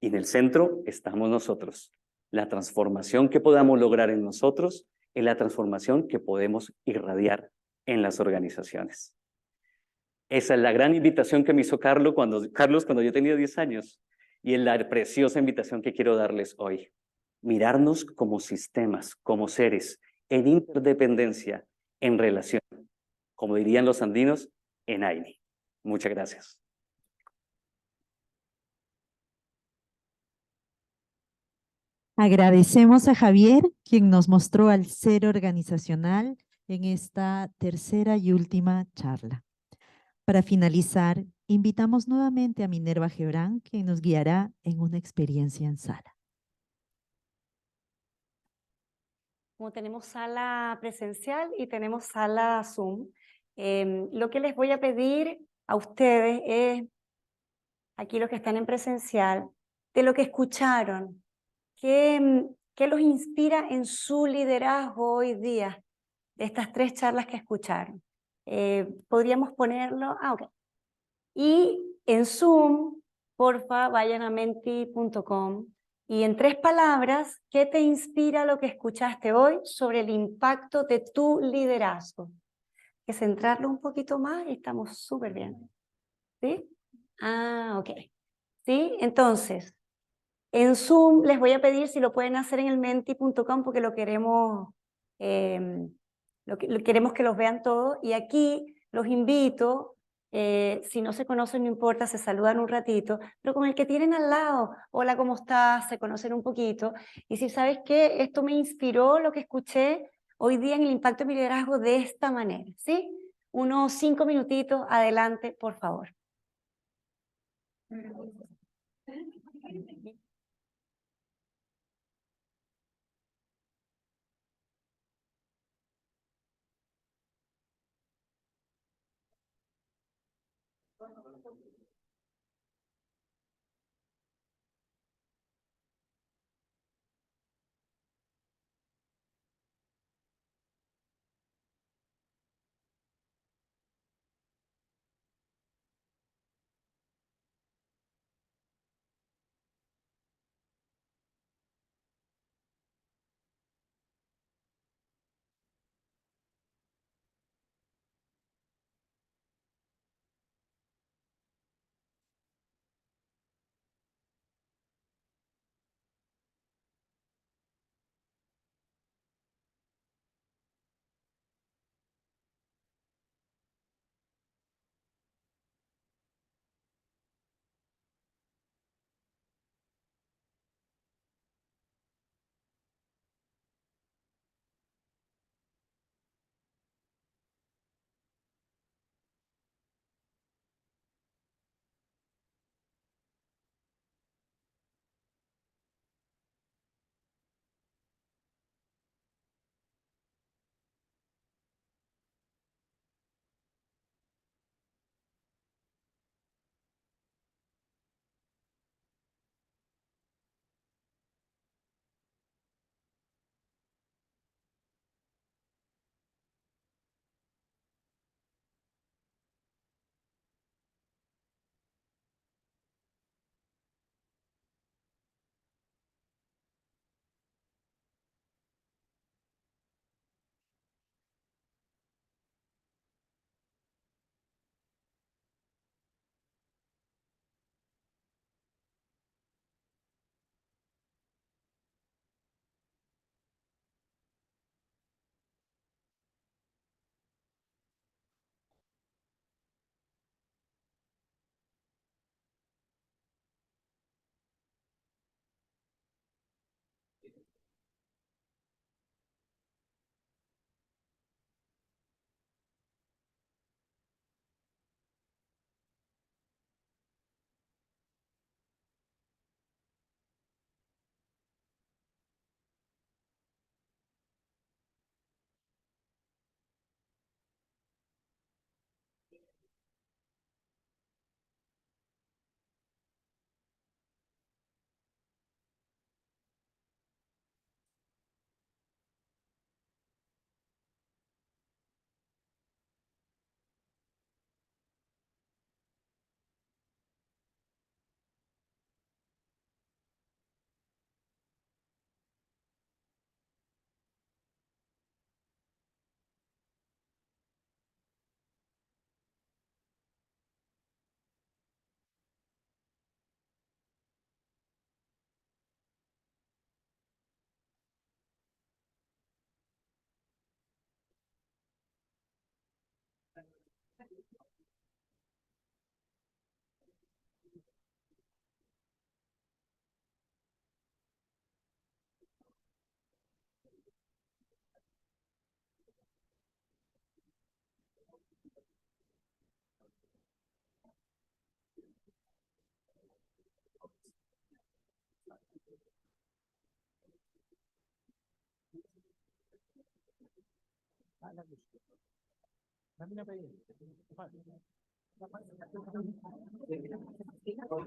Y en el centro estamos nosotros. La transformación que podamos lograr en nosotros es la transformación que podemos irradiar en las organizaciones. Esa es la gran invitación que me hizo Carlos cuando yo tenía 10 años. Y es la preciosa invitación que quiero darles hoy. Mirarnos como sistemas, como seres, en interdependencia, en relación. Como dirían los andinos, en aire. Muchas gracias. Agradecemos a Javier, quien nos mostró al ser organizacional en esta tercera y última charla. Para finalizar, invitamos nuevamente a Minerva Gebrán, quien nos guiará en una experiencia en sala. Como tenemos sala presencial y tenemos sala Zoom, lo que les voy a pedir a ustedes es, aquí los que están en presencial, de lo que escucharon, ¿qué los inspira en su liderazgo hoy día, de estas 3 charlas que escucharon? Podríamos ponerlo, ok. Y en Zoom, porfa, vayan a menti.com y en 3 palabras, ¿qué te inspira lo que escuchaste hoy sobre el impacto de tu liderazgo? Hay que centrarlo un poquito más y estamos súper bien. ¿Sí? Ah, ok. ¿Sí? Entonces, en Zoom les voy a pedir si lo pueden hacer en el menti.com porque lo queremos que los vean todos. Y aquí los invito, si no se conocen, no importa, se saludan un ratito, pero con el que tienen al lado, hola, ¿cómo estás? Se conocen un poquito. Y si sabes qué, esto me inspiró lo que escuché hoy día en el impacto de mi liderazgo de esta manera, ¿sí? Unos 5 minutitos, adelante, por favor.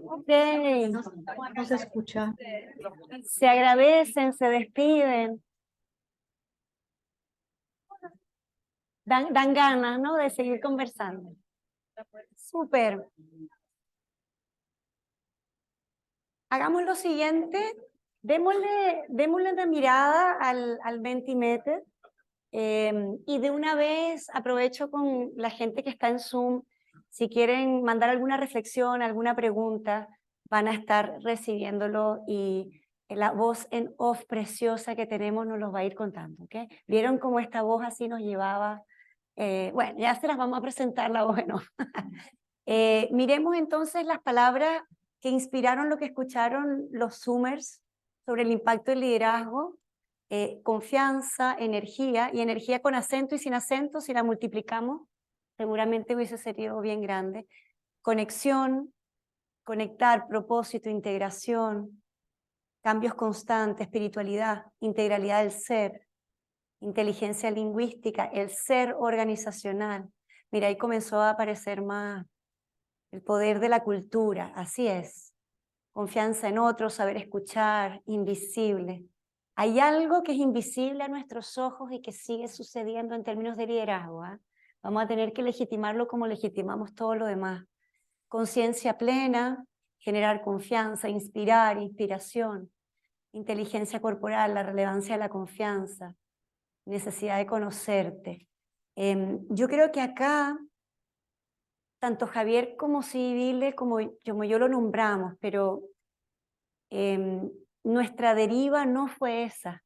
Ok, no se escucha. Se agradecen, se despiden. Dan ganas, ¿no? De seguir conversando. Súper. Hagamos lo siguiente. Démosle una mirada al Mentimeter. Y de una vez aprovecho con la gente que está en Zoom. Si quieren mandar alguna reflexión, alguna pregunta, van a estar recibiéndolo y la voz en off preciosa que tenemos nos los va a ir contando. ¿Okay? ¿Vieron cómo esta voz así nos llevaba? Bueno, ya se las vamos a presentar la voz en off. Miremos entonces las palabras que inspiraron lo que escucharon los Zoomers sobre el impacto del liderazgo. Confianza, energía, y energía con acento y sin acento, si la multiplicamos, seguramente hubiese sido bien grande. Conexión, conectar, propósito, integración, cambios constantes, espiritualidad, integralidad del ser, inteligencia lingüística, el ser organizacional. Mira, ahí comenzó a aparecer más el poder de la cultura, así es. Confianza en otros, saber escuchar, invisible. Hay algo que es invisible a nuestros ojos y que sigue sucediendo en términos de liderazgo, ¿eh? Vamos a tener que legitimarlo como legitimamos todo lo demás. Conciencia plena, generar confianza, inspirar, inspiración, inteligencia corporal, la relevancia de la confianza, necesidad de conocerte. Yo creo que acá, tanto Javier como Sibyle, como yo lo nombramos, pero nuestra deriva no fue esa.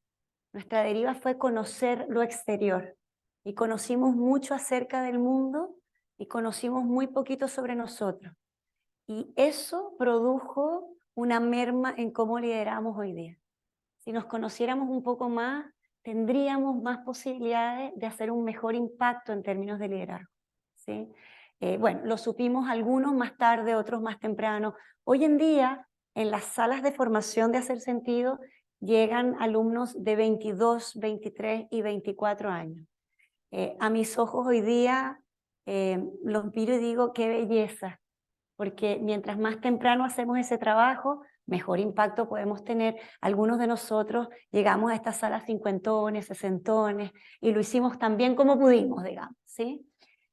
Nuestra deriva fue conocer lo exterior. Y conocimos mucho acerca del mundo y conocimos muy poquito sobre nosotros. Y eso produjo una merma en cómo lideramos hoy día. Si nos conociéramos un poco más, tendríamos más posibilidades de hacer un mejor impacto en términos de liderazgo, ¿sí? Bueno, lo supimos algunos más tarde, otros más temprano. Hoy en día, en las salas de formación de Hacer Sentido, llegan alumnos de 22, 23 y 24 años. A mis ojos hoy día, los miro y digo, qué belleza, porque mientras más temprano hacemos ese trabajo, mejor impacto podemos tener. Algunos de nosotros llegamos a estas salas cincuentones, sesentones, y lo hicimos tan bien como pudimos, digamos, ¿sí?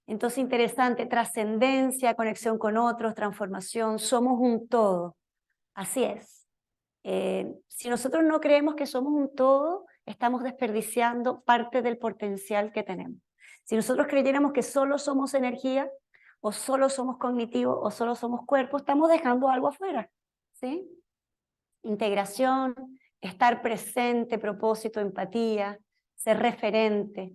Entonces, interesante, trascendencia, conexión con otros, transformación, somos un todo. Así es. Si nosotros no creemos que somos un todo, estamos desperdiciando parte del potencial que tenemos. Si nosotros creyéramos que solo somos energía, o solo somos cognitivos, o solo somos cuerpo, estamos dejando algo afuera, ¿sí? Integración, estar presente, propósito, empatía, ser referente,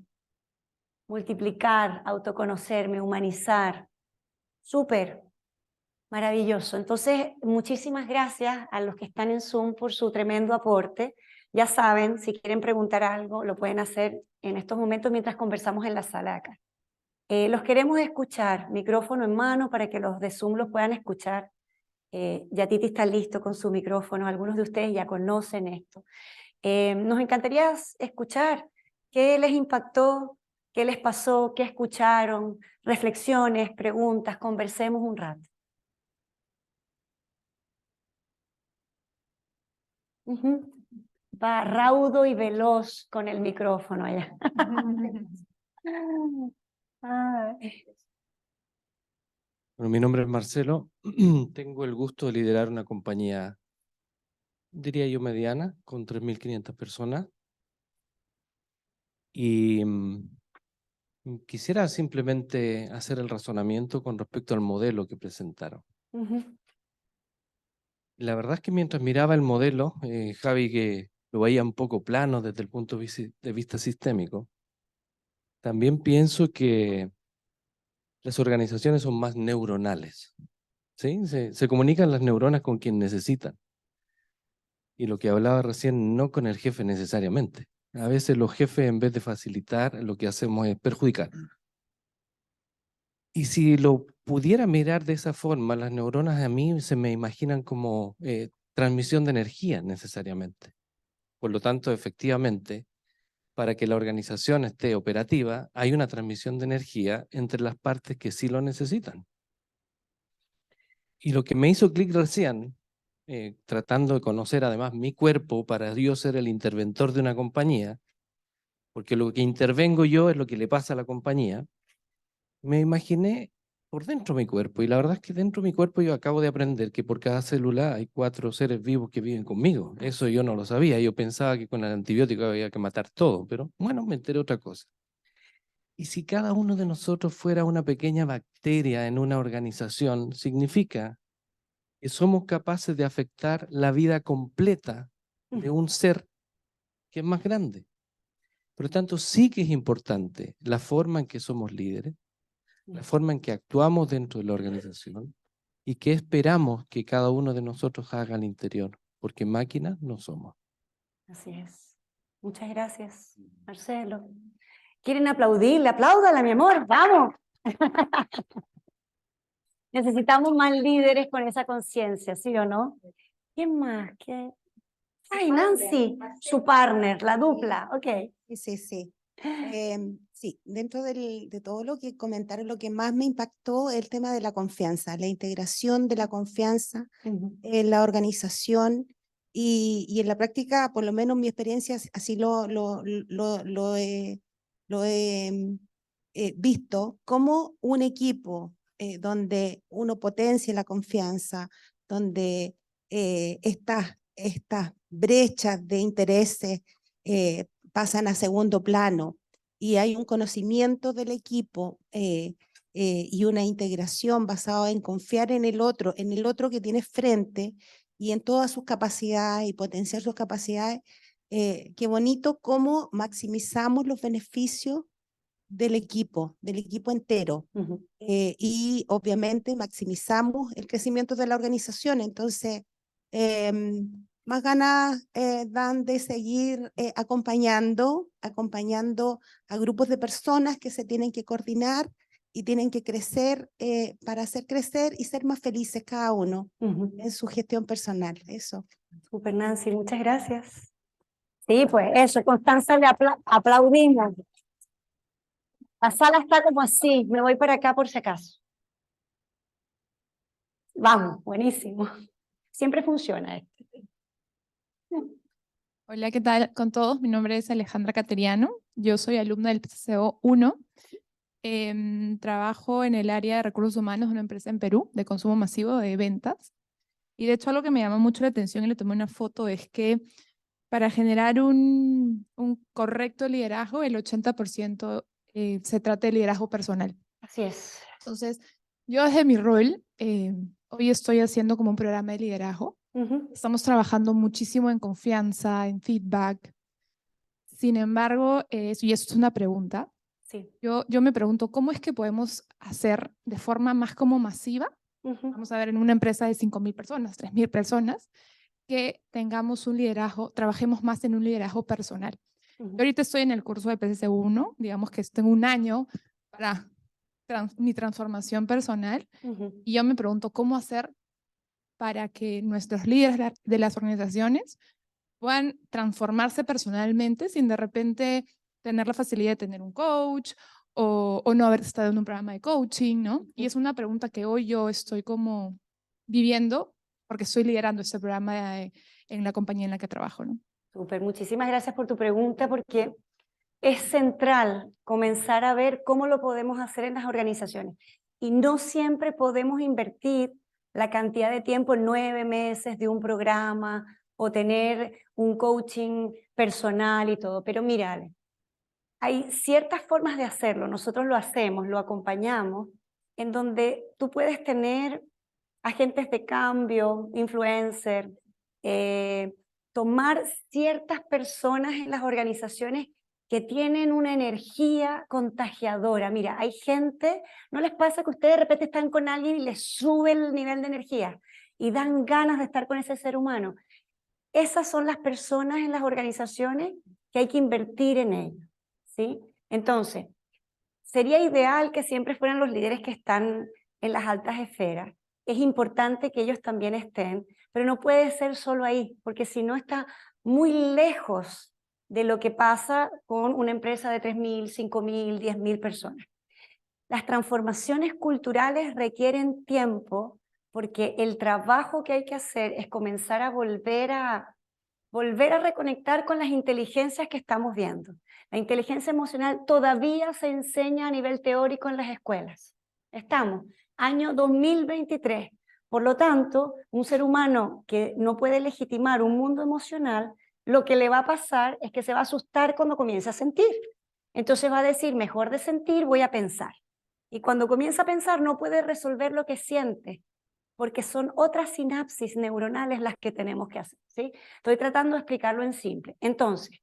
multiplicar, autoconocerme, humanizar. Súper, maravilloso. Entonces, muchísimas gracias a los que están en Zoom por su tremendo aporte. Ya saben, si quieren preguntar algo, lo pueden hacer en estos momentos mientras conversamos en la sala acá. Los queremos escuchar, micrófono en mano para que los de Zoom los puedan escuchar. Ya Titi está listo con su micrófono, algunos de ustedes ya conocen esto. Nos encantaría escuchar qué les impactó, qué les pasó, qué escucharon, reflexiones, preguntas, conversemos un rato. Va raudo y veloz con el micrófono allá. Bueno, mi nombre es Marcelo. Tengo el gusto de liderar una compañía, diría yo, mediana, con 3.500 personas. Y quisiera simplemente hacer el razonamiento con respecto al modelo que presentaron. La verdad es que mientras miraba el modelo, Javi, que lo veía un poco plano desde el punto de vista sistémico, también pienso que las organizaciones son más neuronales, ¿sí? Se comunican las neuronas con quien necesitan. Y lo que hablaba recién, no con el jefe necesariamente. A veces los jefes, en vez de facilitar, lo que hacemos es perjudicar. Y si lo pudiera mirar de esa forma, las neuronas a mí se me imaginan como transmisión de energía necesariamente. Por lo tanto, efectivamente, para que la organización esté operativa, hay una transmisión de energía entre las partes que sí lo necesitan. Y lo que me hizo clic recién, tratando de conocer además mi cuerpo para yo ser el interventor de una compañía, porque lo que intervengo yo es lo que le pasa a la compañía, me imaginé por dentro de mi cuerpo. Y la verdad es que dentro de mi cuerpo yo acabo de aprender que por cada célula hay 4 seres vivos que viven conmigo. Eso yo no lo sabía. Yo pensaba que con el antibiótico había que matar todo, pero bueno, me enteré otra cosa. Y si cada uno de nosotros fuera una pequeña bacteria en una organización, significa que somos capaces de afectar la vida completa de un ser que es más grande. Por lo tanto, sí que es importante la forma en que somos líderes, la forma en que actuamos dentro de la organización y qué esperamos que cada uno de nosotros haga al interior, porque máquinas no somos. Así es. Muchas gracias, Marcelo. ¿Quieren aplaudirle? Apláudala, mi amor, vamos. Necesitamos más líderes con esa conciencia, ¿sí o no? ¿Quién más? ¿Qué? Ay, Nancy, su partner, la dupla, ok. Sí. Sí, dentro de todo lo que comentaron, lo que más me impactó el tema de la confianza, la integración de la confianza en la organización y en la práctica, por lo menos mi experiencia, así lo he visto, como un equipo donde uno potencia la confianza, donde estas brechas de intereses pasan a segundo plano y hay un conocimiento del equipo y una integración basada en confiar en el otro que tienes frente y en todas sus capacidades y potenciar sus capacidades. Qué bonito cómo maximizamos los beneficios del equipo entero. Y obviamente maximizamos el crecimiento de la organización. Entonces, más ganas dan de seguir acompañando a grupos de personas que se tienen que coordinar y tienen que crecer para hacer crecer y ser más felices cada uno en su gestión personal. Eso. Super, Nancy, muchas gracias. Sí, pues eso, Constanza, le aplaudimos. La sala está como así, me voy para acá por si acaso. Vamos, buenísimo. Siempre funciona esto. Hola, ¿qué tal con todos? Mi nombre es Alejandra Cateriano. Yo soy alumna del PCCO 1. Trabajo en el área de recursos humanos de una empresa en Perú de consumo masivo de ventas. Y de hecho algo que me llama mucho la atención y le tomé una foto es que para generar un correcto liderazgo, el 80% se trata de liderazgo personal. Así es. Entonces, yo desde mi rol, hoy estoy haciendo como un programa de liderazgo. Estamos trabajando muchísimo en confianza, en feedback. Sin embargo, y eso es una pregunta, Sí. yo me pregunto, ¿cómo es que podemos hacer de forma más como masiva? Vamos a ver, en una empresa de 5.000 personas, 3.000 personas, que tengamos un liderazgo, trabajemos más en un liderazgo personal. Yo ahorita estoy en el curso de PCC1, digamos que tengo un año para mi transformación personal, y yo me pregunto cómo hacer para que nuestros líderes de las organizaciones puedan transformarse personalmente sin de repente tener la facilidad de tener un coach o no haber estado en un programa de coaching, ¿no? Y es una pregunta que hoy yo estoy como viviendo porque estoy liderando este programa en la compañía en la que trabajo, ¿no? Súper, muchísimas gracias por tu pregunta porque es central comenzar a ver cómo lo podemos hacer en las organizaciones. Y no siempre podemos invertir la cantidad de tiempo en 9 meses de un programa o tener un coaching personal y todo. Pero mira, Ale, hay ciertas formas de hacerlo. Nosotros lo hacemos, lo acompañamos, en donde tú puedes tener agentes de cambio, influencers, tomar ciertas personas en las organizaciones que tienen una energía contagiadora. Mira, hay gente, ¿no les pasa que ustedes de repente están con alguien y les sube el nivel de energía y dan ganas de estar con ese ser humano? Esas son las personas en las organizaciones que hay que invertir en ellos, ¿sí? Entonces, sería ideal que siempre fueran los líderes que están en las altas esferas. Es importante que ellos también estén, pero no puede ser solo ahí, porque si no está muy lejos de lo que pasa con una empresa de 3.000, 5.000, 10.000 personas. Las transformaciones culturales requieren tiempo porque el trabajo que hay que hacer es comenzar a volver a reconectar con las inteligencias que estamos viendo. La inteligencia emocional todavía se enseña a nivel teórico en las escuelas. Estamos, año 2023. Por lo tanto, un ser humano que no puede legitimar un mundo emocional, lo que le va a pasar es que se va a asustar cuando comienza a sentir. Entonces va a decir, mejor de sentir, voy a pensar. Y cuando comienza a pensar, no puede resolver lo que siente, porque son otras sinapsis neuronales las que tenemos que hacer, ¿sí? Estoy tratando de explicarlo en simple. Entonces,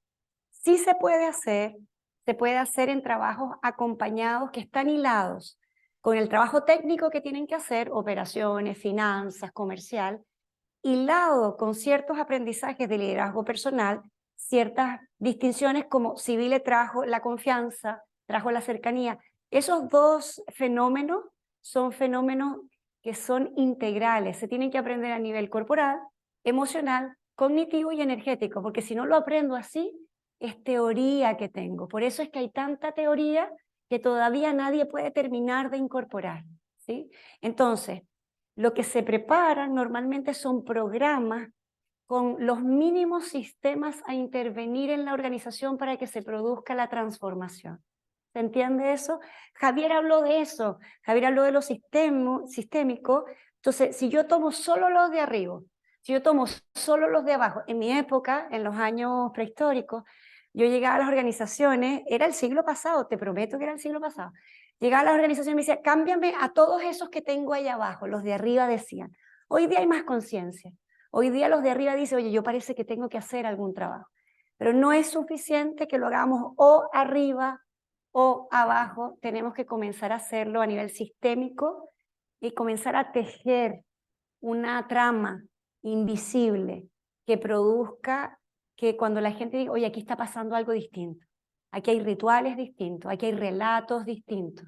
sí se puede hacer en trabajos acompañados que están hilados con el trabajo técnico que tienen que hacer, operaciones, finanzas, comercial, hilado con ciertos aprendizajes de liderazgo personal, ciertas distinciones como Civile trajo la confianza, trajo la cercanía. Esos dos fenómenos son fenómenos que son integrales, se tienen que aprender a nivel corporal, emocional, cognitivo y energético, porque si no lo aprendo así, es teoría que tengo. Por eso es que hay tanta teoría que todavía nadie puede terminar de incorporar, ¿sí? Entonces, lo que se prepara normalmente son programas con los mínimos sistemas a intervenir en la organización para que se produzca la transformación. ¿Se entiende eso? Javier habló de eso, Javier habló de lo sistémico. Entonces, si yo tomo solo los de arriba, si yo tomo solo los de abajo, en mi época, en los años prehistóricos, yo llegaba a las organizaciones, era el siglo pasado, te prometo que era el siglo pasado, llegaba a las organizaciones y me decía, cámbiame a todos esos que tengo ahí abajo, los de arriba decían. Hoy día hay más conciencia. Hoy día los de arriba dicen, oye, yo parece que tengo que hacer algún trabajo. Pero no es suficiente que lo hagamos o arriba o abajo, tenemos que comenzar a hacerlo a nivel sistémico y comenzar a tejer una trama invisible que produzca que cuando la gente diga, oye, aquí está pasando algo distinto, aquí hay rituales distintos, aquí hay relatos distintos.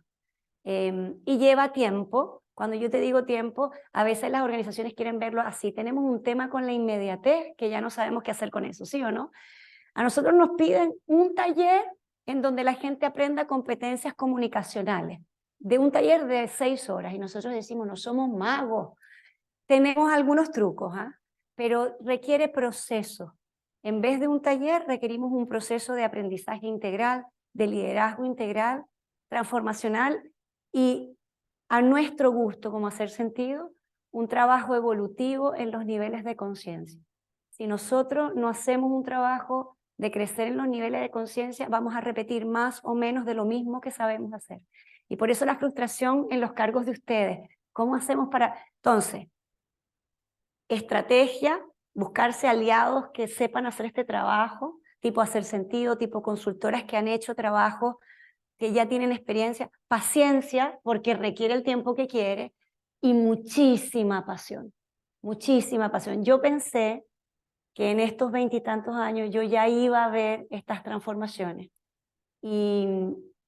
Y lleva tiempo. Cuando yo te digo tiempo, a veces las organizaciones quieren verlo así. Tenemos un tema con la inmediatez que ya no sabemos qué hacer con eso, ¿sí o no? A nosotros nos piden un taller en donde la gente aprenda competencias comunicacionales, de un taller de 6 horas, y nosotros decimos, no somos magos, tenemos algunos trucos, pero requiere proceso. En vez de un taller, requerimos un proceso de aprendizaje integral, de liderazgo integral, transformacional, y a nuestro gusto, como hacer sentido, un trabajo evolutivo en los niveles de conciencia. Si nosotros no hacemos un trabajo de crecer en los niveles de conciencia, vamos a repetir más o menos de lo mismo que sabemos hacer. Y por eso la frustración en los cargos de ustedes. ¿Cómo hacemos para...? Entonces, estrategia, buscarse aliados que sepan hacer este trabajo, tipo hacer sentido, tipo consultoras que han hecho trabajo, que ya tienen experiencia, paciencia, porque requiere el tiempo que quiere, y muchísima pasión, muchísima pasión. Yo pensé que en estos 20 y tantos años yo ya iba a ver estas transformaciones, y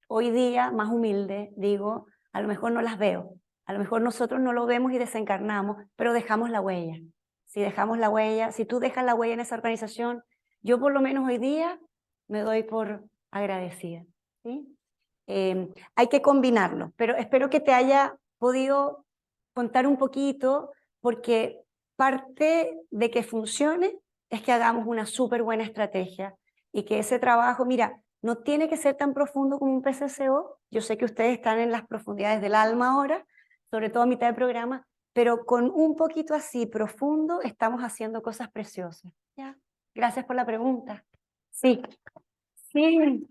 hoy día, más humilde, digo, a lo mejor no las veo, a lo mejor nosotros no lo vemos y desencarnamos, pero dejamos la huella. Si dejamos la huella, si tú dejas la huella en esa organización, yo por lo menos hoy día me doy por agradecida, ¿sí? Hay que combinarlo, pero espero que te haya podido contar un poquito, porque parte de que funcione es que hagamos una súper buena estrategia y que ese trabajo, mira, no tiene que ser tan profundo como un PCCO. Yo sé que ustedes están en las profundidades del alma ahora, sobre todo a mitad de programa, pero con un poquito así profundo estamos haciendo cosas preciosas. ¿Ya? Gracias por la pregunta. Sí, sí.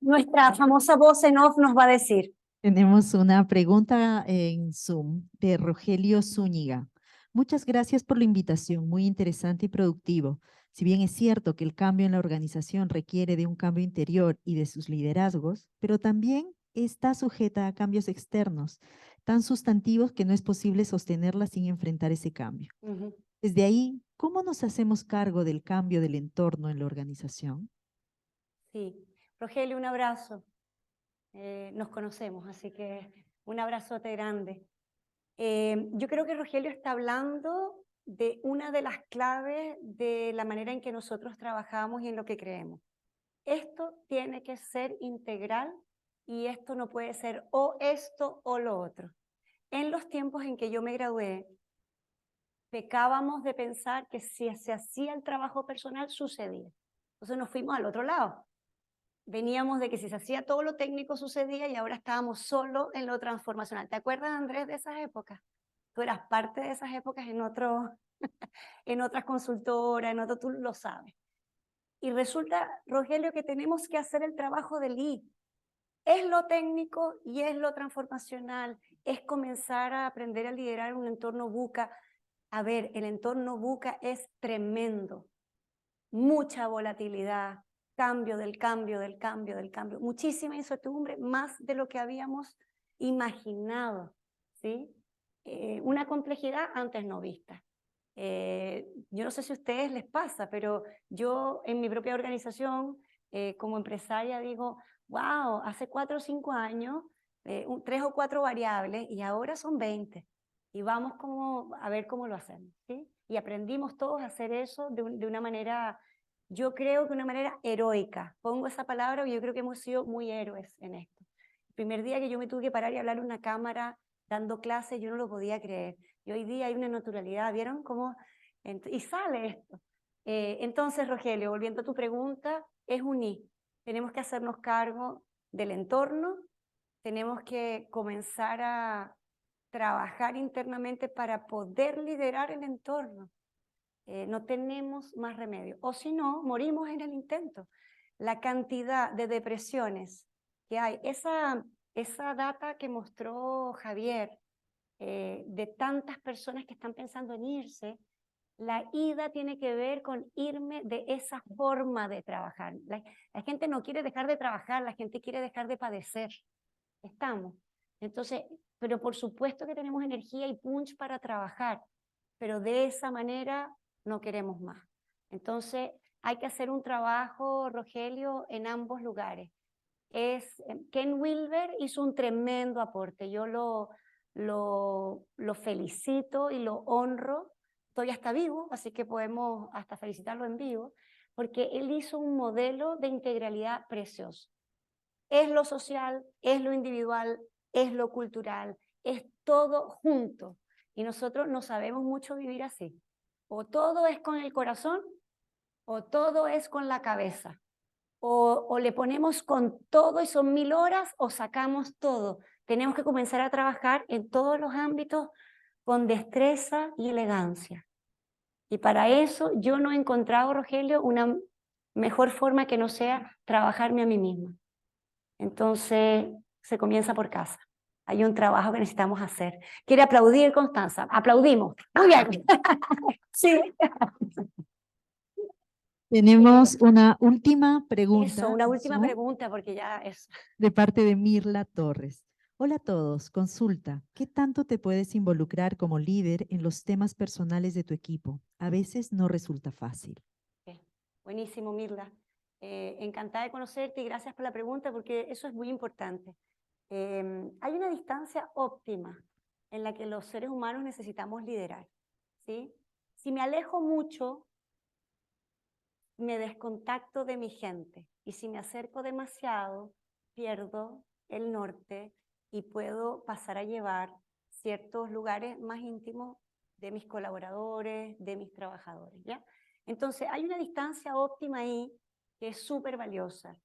Nuestra famosa voz en off nos va a decir. Tenemos una pregunta en Zoom de Rogelio Zúñiga. Muchas gracias por la invitación, muy interesante y productivo. Si bien es cierto que el cambio en la organización requiere de un cambio interior y de sus liderazgos, pero también está sujeta a cambios externos, tan sustantivos que no es posible sostenerla sin enfrentar ese cambio. Desde ahí, ¿cómo nos hacemos cargo del cambio del entorno en la organización? Sí, Rogelio, un abrazo. Nos conocemos, así que un abrazote grande. Yo creo que Rogelio está hablando de una de las claves de la manera en que nosotros trabajamos y en lo que creemos. Esto tiene que ser integral y esto no puede ser o esto o lo otro. En los tiempos en que yo me gradué, pecábamos de pensar que si se hacía el trabajo personal, sucedía. Entonces nos fuimos al otro lado. Veníamos de que si se hacía todo lo técnico sucedía y ahora estábamos solo en lo transformacional. ¿Te acuerdas, Andrés, de esas épocas? Tú eras parte de esas épocas en otras consultoras, tú lo sabes. Y resulta, Rogelio, que tenemos que hacer el trabajo del lead. Es lo técnico y es lo transformacional. Es comenzar a aprender a liderar un entorno VUCA. A ver, el entorno VUCA es tremendo. Mucha volatilidad, cambio del cambio, muchísima incertidumbre, más de lo que habíamos imaginado, ¿sí? Una complejidad antes no vista. Yo no sé si a ustedes les pasa, pero yo en mi propia organización, como empresaria, digo, wow, hace 4 o 5 años, 3 o 4 variables y ahora son 20. Y vamos a ver cómo lo hacemos, ¿sí? Y aprendimos todos a hacer eso de una manera yo creo que de una manera heroica. Pongo esa palabra porque yo creo que hemos sido muy héroes en esto. El primer día que yo me tuve que parar y hablar en una cámara dando clases, yo no lo podía creer. Y hoy día hay una naturalidad, ¿vieron cómo? Y sale esto. Entonces, Rogelio, volviendo a tu pregunta, es unir. Tenemos que hacernos cargo del entorno, tenemos que comenzar a trabajar internamente para poder liderar el entorno. No tenemos más remedio. O si no, morimos en el intento. La cantidad de depresiones que hay, esa data que mostró Javier, de tantas personas que están pensando en irse, la ida tiene que ver con irme de esa forma de trabajar. La gente no quiere dejar de trabajar, la gente quiere dejar de padecer. Estamos. Entonces, pero por supuesto que tenemos energía y punch para trabajar, pero de esa manera no queremos más. Entonces, hay que hacer un trabajo, Rogelio, en ambos lugares. Ken Wilber hizo un tremendo aporte. Yo lo felicito y lo honro. Todavía está vivo, así que podemos hasta felicitarlo en vivo, porque él hizo un modelo de integralidad precioso. Es lo social, es lo individual, es lo cultural, es todo junto. Y nosotros no sabemos mucho vivir así. O todo es con el corazón, o todo es con la cabeza. O le ponemos con todo y son 1000 horas, o sacamos todo. Tenemos que comenzar a trabajar en todos los ámbitos con destreza y elegancia. Y para eso yo no he encontrado, Rogelio, una mejor forma que no sea trabajarme a mí misma. Entonces, se comienza por casa. Hay un trabajo que necesitamos hacer. ¿Quiere aplaudir, Constanza? Aplaudimos. Muy bien. Sí. Tenemos una última pregunta. Eso, una última pregunta, porque ya es... De parte de Mirla Torres. Hola a todos, consulta. ¿Qué tanto te puedes involucrar como líder en los temas personales de tu equipo? A veces no resulta fácil. Buenísimo, Mirla. Encantada de conocerte y gracias por la pregunta, porque eso es muy importante. Hay una distancia óptima en la que los seres humanos necesitamos liderar, ¿sí? Si me alejo mucho, me descontacto de mi gente, y si me acerco demasiado, pierdo el norte y puedo pasar a llevar ciertos lugares más íntimos de mis colaboradores, de mis trabajadores, ¿ya? Entonces, hay una distancia óptima ahí que es súper valiosa,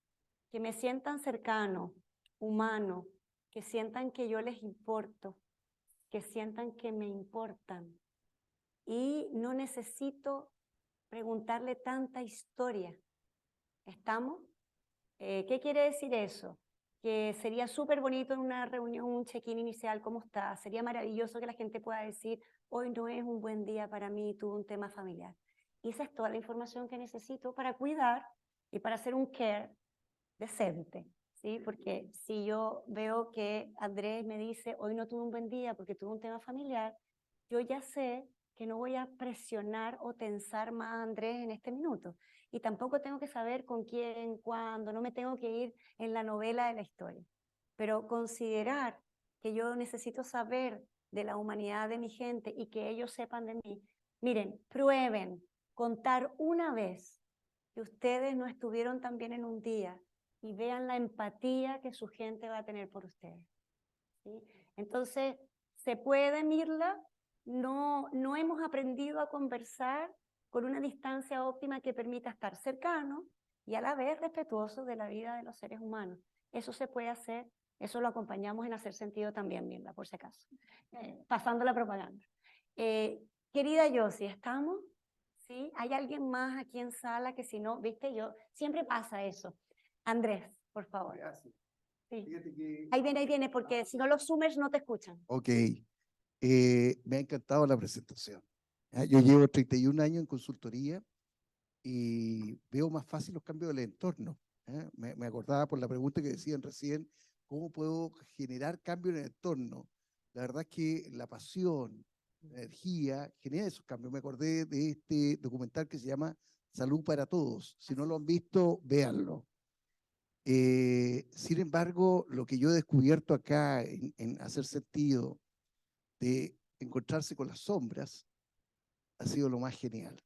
que me sientan cercano, humano, que sientan que yo les importo, que sientan que me importan. Y no necesito preguntarle tanta historia. ¿Estamos? ¿Qué quiere decir eso? Que sería súper bonito en una reunión, un check-in inicial, ¿cómo está? Sería maravilloso que la gente pueda decir, hoy no es un buen día para mí, tuve un tema familiar. Y esa es toda la información que necesito para cuidar y para hacer un care decente, ¿sí? Porque si yo veo que Andrés me dice, hoy no tuve un buen día porque tuve un tema familiar, yo ya sé que no voy a presionar o tensar más a Andrés en este minuto. Y tampoco tengo que saber con quién, cuándo, no me tengo que ir en la novela de la historia. Pero considerar que yo necesito saber de la humanidad de mi gente y que ellos sepan de mí. Miren, prueben contar una vez que ustedes no estuvieron tan bien en un día y vean la empatía que su gente va a tener por ustedes, ¿sí? Entonces, ¿se puede, Mirla? No hemos aprendido a conversar con una distancia óptima que permita estar cercano y a la vez respetuoso de la vida de los seres humanos. Eso se puede hacer, eso lo acompañamos en Hacer Sentido también, Mirla, por si acaso. Pasando la propaganda. Querida Yossi, ¿estamos? ¿Sí? ¿Hay alguien más aquí en sala que si no, viste, yo, siempre pasa eso? Andrés, por favor. Gracias. Sí. Que... Ahí viene, porque si no los Zoomers no te escuchan. Ok, me ha encantado la presentación. Yo llevo 31 años en consultoría y veo más fácil los cambios del entorno. Me acordaba por la pregunta que decían recién, ¿cómo puedo generar cambio en el entorno? La verdad es que la pasión, la energía, genera esos cambios. Me acordé de este documental que se llama Salud para Todos. Si no lo han visto, véanlo. Sin embargo, lo que yo he descubierto acá en Hacer Sentido de encontrarse con las sombras ha sido lo más genial.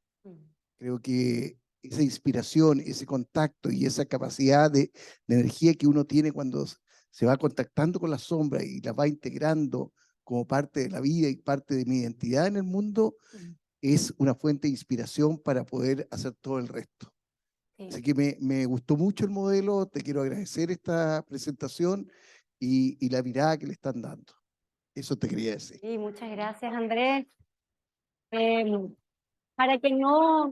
Creo que esa inspiración, ese contacto y esa capacidad de energía que uno tiene cuando se va contactando con la sombra y la va integrando como parte de la vida y parte de mi identidad en el mundo, es una fuente de inspiración para poder hacer todo el resto. Sí. Así que me gustó mucho el modelo, te quiero agradecer esta presentación y la mirada que le están dando. Eso te quería decir. Sí, muchas gracias, Andrés. Para que no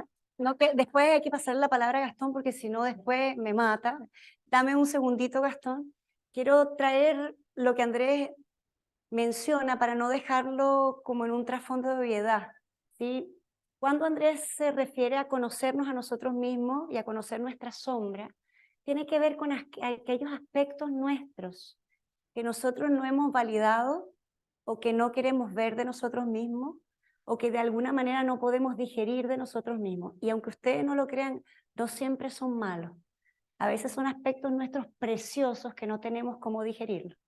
que después hay que pasar la palabra a Gastón, porque si no después me mata. Dame un segundito, Gastón. Quiero traer lo que Andrés menciona para no dejarlo como en un trasfondo de obviedad, ¿sí? Cuando Andrés se refiere a conocernos a nosotros mismos y a conocer nuestra sombra, tiene que ver con aquellos aspectos nuestros que nosotros no hemos validado o que no queremos ver de nosotros mismos o que de alguna manera no podemos digerir de nosotros mismos. Y aunque ustedes no lo crean, no siempre son malos. A veces son aspectos nuestros preciosos que no tenemos cómo digerirlos,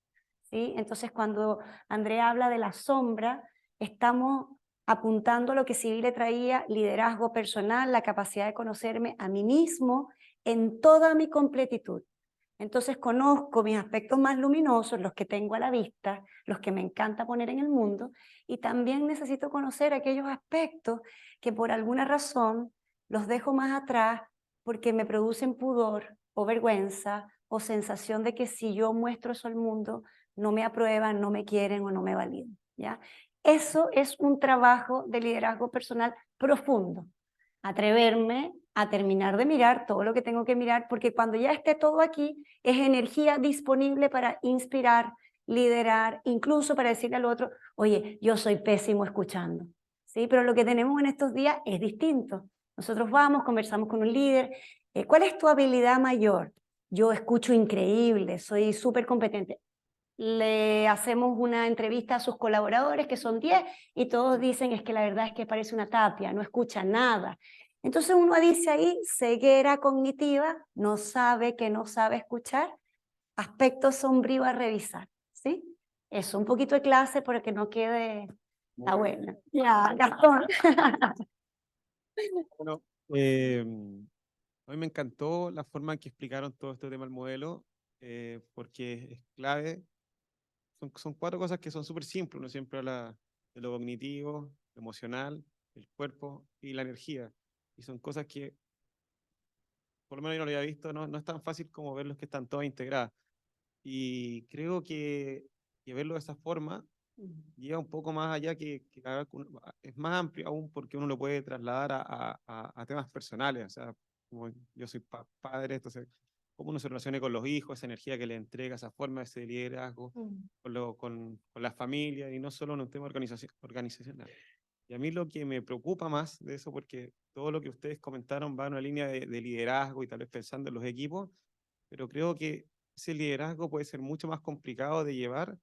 ¿sí? Entonces, cuando Andrea habla de la sombra, estamos apuntando a lo que Sibyle traía: liderazgo personal, la capacidad de conocerme a mí mismo en toda mi completitud. Entonces conozco mis aspectos más luminosos, los que tengo a la vista, los que me encanta poner en el mundo, y también necesito conocer aquellos aspectos que por alguna razón los dejo más atrás porque me producen pudor o vergüenza o sensación de que si yo muestro eso al mundo no me aprueban, no me quieren o no me validan, ¿ya? Eso es un trabajo de liderazgo personal profundo. Atreverme a terminar de mirar todo lo que tengo que mirar, porque cuando ya esté todo aquí, es energía disponible para inspirar, liderar, incluso para decirle al otro: oye, yo soy pésimo escuchando, ¿sí? Pero lo que tenemos en estos días es distinto. Nosotros vamos, conversamos con un líder. ¿Cuál es tu habilidad mayor? Yo escucho increíble, soy súper competente. Le hacemos una entrevista a sus colaboradores, que son 10, y todos dicen: es que la verdad es que parece una tapia, no escucha nada. Entonces uno dice ahí: ceguera cognitiva, no sabe que no sabe escuchar, aspecto sombrío a revisar, ¿sí? Eso, un poquito de clase para que no quede la buena. Ya, Gastón. Bueno, a mí me encantó la forma en que explicaron todo este tema del modelo, porque es clave. Son 4 cosas que son súper simples. Uno siempre habla de lo cognitivo, lo emocional, el cuerpo y la energía. Y son cosas que, por lo menos yo no lo había visto, no es tan fácil como verlos, que están todas integradas. Y creo que verlo de esa forma lleva un poco más allá, es más amplio aún, porque uno lo puede trasladar a temas personales. O sea, como yo soy padre, entonces cómo uno se relaciona con los hijos, esa energía que le entrega, esa forma, ese liderazgo, con la familia, y no solo en un tema organizacional. Y a mí lo que me preocupa más de eso, porque todo lo que ustedes comentaron va en una línea de liderazgo y tal vez pensando en los equipos, pero creo que ese liderazgo puede ser mucho más complicado de llevar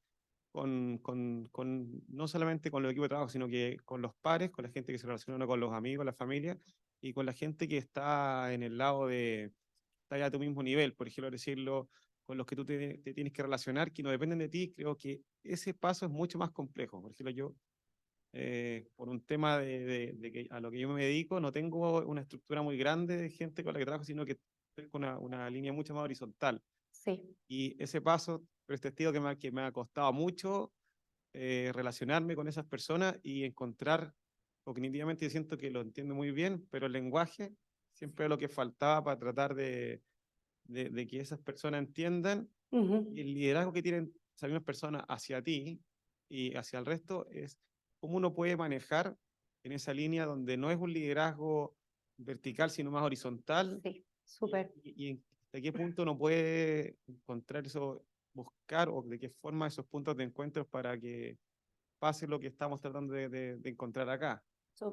no solamente con los equipos de trabajo, sino que con los pares, con la gente que se relaciona con los amigos, la familia, y con la gente que está en el lado está ya a tu mismo nivel, por ejemplo, decirlo, con los que tú te tienes que relacionar, que no dependen de ti. Creo que ese paso es mucho más complejo. Por ejemplo, yo, por un tema de que a lo que yo me dedico, no tengo una estructura muy grande de gente con la que trabajo, sino que estoy con una línea mucho más horizontal. Sí. Y ese paso, pero este testigo que me ha costado mucho relacionarme con esas personas y encontrar cognitivamente. Yo siento que lo entiendo muy bien, pero el lenguaje siempre es lo que faltaba para tratar de que esas personas entiendan. Y el liderazgo que tienen esas mismas personas hacia ti y hacia el resto es cómo uno puede manejar en esa línea donde no es un liderazgo vertical, sino más horizontal. Sí, súper. Y de qué punto uno puede encontrar eso, buscar, o de qué forma esos puntos de encuentro para que pase lo que estamos tratando de encontrar acá.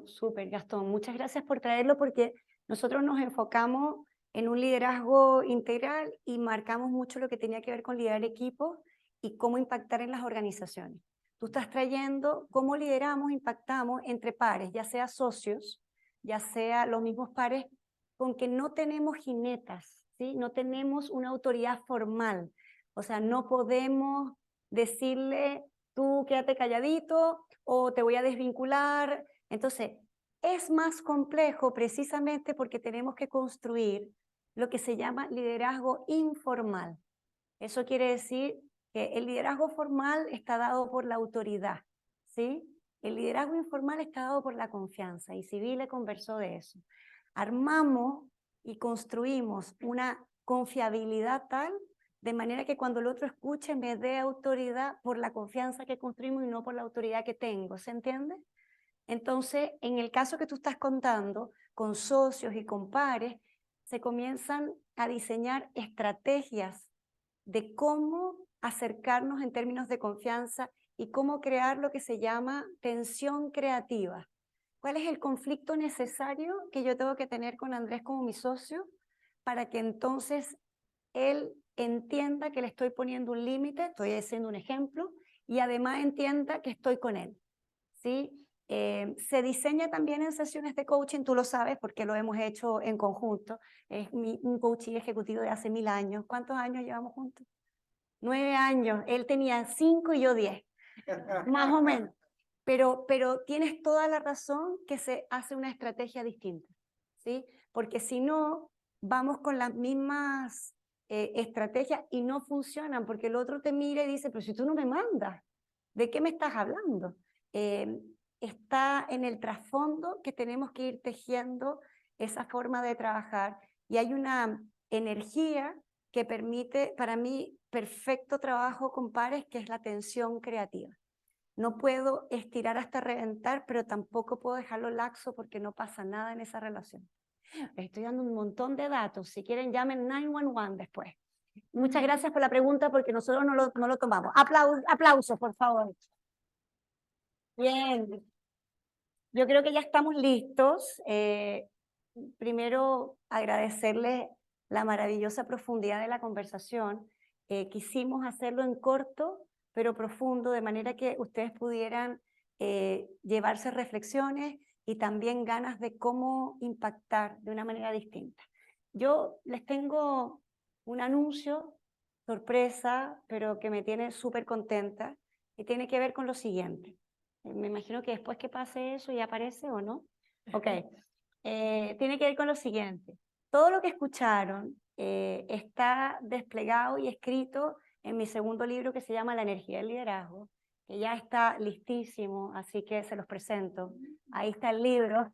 Súper, Gastón. Muchas gracias por traerlo, porque nosotros nos enfocamos en un liderazgo integral y marcamos mucho lo que tenía que ver con liderar equipos y cómo impactar en las organizaciones. Tú estás trayendo cómo lideramos, impactamos entre pares, ya sea socios, ya sea los mismos pares, con que no tenemos jinetas, ¿sí? No tenemos una autoridad formal. O sea, no podemos decirle: tú quédate calladito o te voy a desvincular. Entonces, es más complejo precisamente porque tenemos que construir lo que se llama liderazgo informal. Eso quiere decir que el liderazgo formal está dado por la autoridad, ¿sí? El liderazgo informal está dado por la confianza, y Sibila conversó de eso. Armamos y construimos una confiabilidad tal, de manera que cuando el otro escuche me dé autoridad por la confianza que construimos y no por la autoridad que tengo, ¿se entiende? Entonces, en el caso que tú estás contando, con socios y con pares, se comienzan a diseñar estrategias de cómo acercarnos en términos de confianza y cómo crear lo que se llama tensión creativa. ¿Cuál es el conflicto necesario que yo tengo que tener con Andrés como mi socio para que entonces él entienda que le estoy poniendo un límite, estoy haciendo un ejemplo, y además entienda que estoy con él, ¿sí? Se diseña también en sesiones de coaching, tú lo sabes porque lo hemos hecho en conjunto. Es un coaching ejecutivo de hace 1000 años. ¿Cuántos años llevamos juntos? 9 años. Él tenía 5 y yo 10, más o menos. Pero tienes toda la razón que se hace una estrategia distinta, ¿sí? Porque si no, vamos con las mismas estrategias y no funcionan, porque el otro te mira y dice, pero si tú no me mandas, ¿de qué me estás hablando? Está en el trasfondo que tenemos que ir tejiendo esa forma de trabajar, y hay una energía que permite, para mí, perfecto trabajo con pares, que es la tensión creativa. No puedo estirar hasta reventar, pero tampoco puedo dejarlo laxo porque no pasa nada en esa relación. Estoy dando un montón de datos. Si quieren, llamen 911 después. Muchas gracias por la pregunta, porque nosotros no lo tomamos. Aplausos, por favor. Bien. Yo creo que ya estamos listos. Primero, agradecerles la maravillosa profundidad de la conversación. Quisimos hacerlo en corto, pero profundo, de manera que ustedes pudieran llevarse reflexiones y también ganas de cómo impactar de una manera distinta. Yo les tengo un anuncio, sorpresa, pero que me tiene súper contenta, y tiene que ver con lo siguiente. Me imagino que después que pase eso ya aparece, ¿o no? Ok. Tiene que ver con lo siguiente. Todo lo que escucharon está desplegado y escrito en mi segundo libro, que se llama La energía del liderazgo, que ya está listísimo, así que se los presento. Ahí está el libro.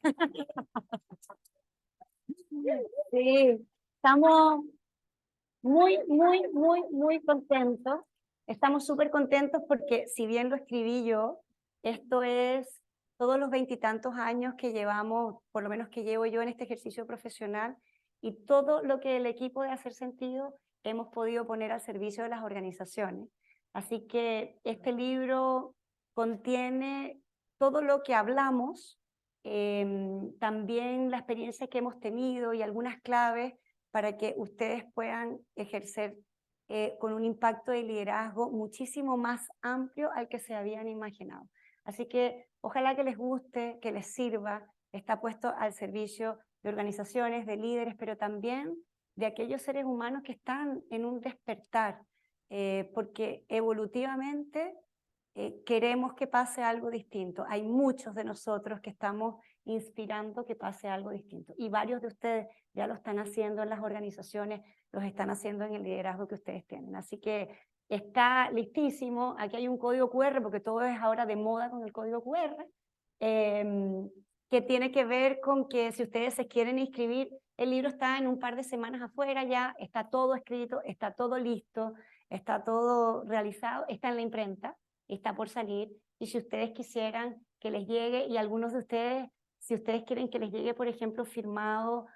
Sí, estamos muy contentos. Estamos súper contentos porque, si bien lo escribí yo, esto es todos los 20 y tantos años que llevamos, por lo menos que llevo yo en este ejercicio profesional, y todo lo que el equipo de Hacer Sentido hemos podido poner al servicio de las organizaciones. Así que este libro contiene todo lo que hablamos, también la experiencia que hemos tenido y algunas claves para que ustedes puedan ejercer con un impacto de liderazgo muchísimo más amplio al que se habían imaginado. Así que ojalá que les guste, que les sirva. Está puesto al servicio de organizaciones, de líderes, pero también de aquellos seres humanos que están en un despertar, porque evolutivamente queremos que pase algo distinto. Hay muchos de nosotros que estamos inspirando que pase algo distinto, y varios de ustedes ya lo están haciendo en las organizaciones, los están haciendo en el liderazgo que ustedes tienen. Así que está listísimo. Aquí hay un código QR, porque todo es ahora de moda con el código QR, que tiene que ver con que si ustedes se quieren inscribir, el libro está en un par de semanas afuera ya, está todo escrito, está todo listo, está todo realizado, está en la imprenta, está por salir, y si ustedes quisieran que les llegue, y algunos de ustedes, si ustedes quieren que les llegue, por ejemplo, firmado,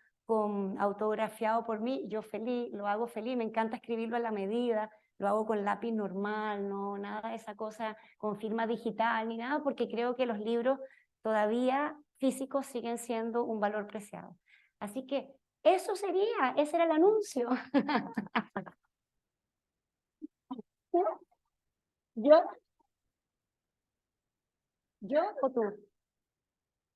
autografiado por mí, yo feliz, lo hago feliz. Me encanta escribirlo a la medida, lo hago con lápiz normal, no nada de esa cosa con firma digital ni nada, porque creo que los libros todavía físicos siguen siendo un valor preciado. Así que eso sería, ese era el anuncio. ¿Yo o tú?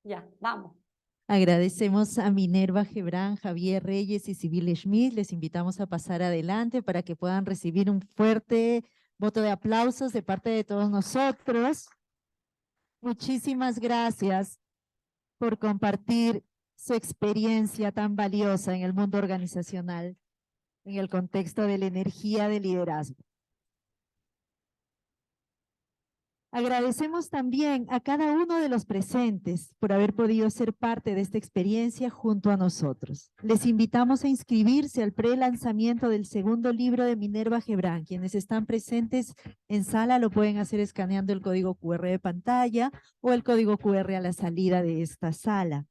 Ya, vamos. Agradecemos a Minerva Gebrán, Javier Reyes y Sibila Schmidt. Les invitamos a pasar adelante para que puedan recibir un fuerte voto de aplausos de parte de todos nosotros. Muchísimas gracias por compartir su experiencia tan valiosa en el mundo organizacional, en el contexto de la energía de liderazgo. Agradecemos también a cada uno de los presentes por haber podido ser parte de esta experiencia junto a nosotros. Les invitamos a inscribirse al pre-lanzamiento del segundo libro de Minerva Gebrán. Quienes están presentes en sala lo pueden hacer escaneando el código QR de pantalla o el código QR a la salida de esta sala.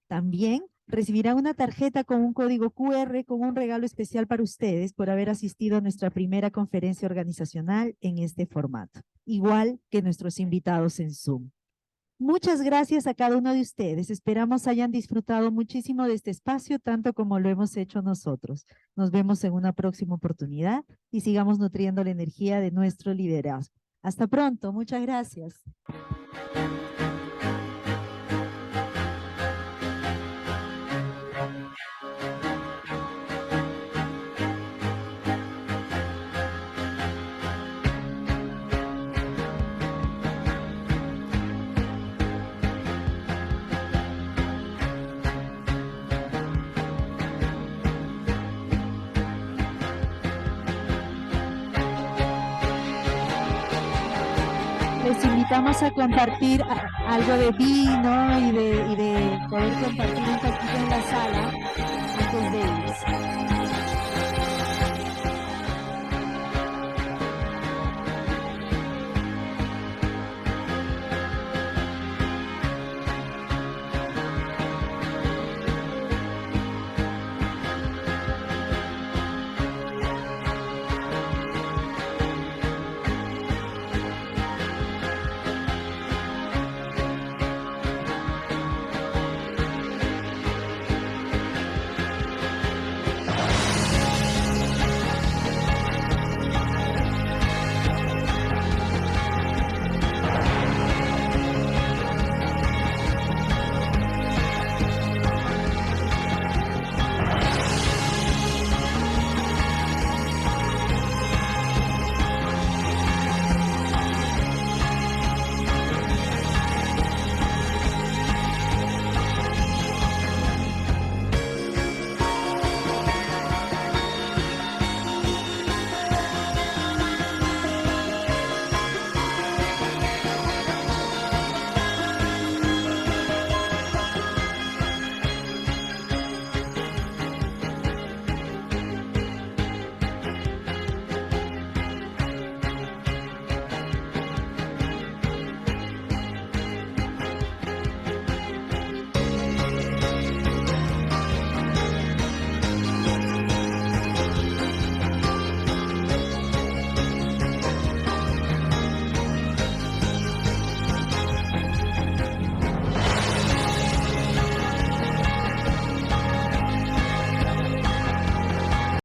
También recibirán una tarjeta con un código QR con un regalo especial para ustedes por haber asistido a nuestra primera conferencia organizacional en este formato, igual que nuestros invitados en Zoom. Muchas gracias a cada uno de ustedes. Esperamos hayan disfrutado muchísimo de este espacio, tanto como lo hemos hecho nosotros. Nos vemos en una próxima oportunidad y sigamos nutriendo la energía de nuestro liderazgo. Hasta pronto. Muchas gracias. Les invitamos a compartir algo de vino y de poder compartir un poquito en la sala antes de irse.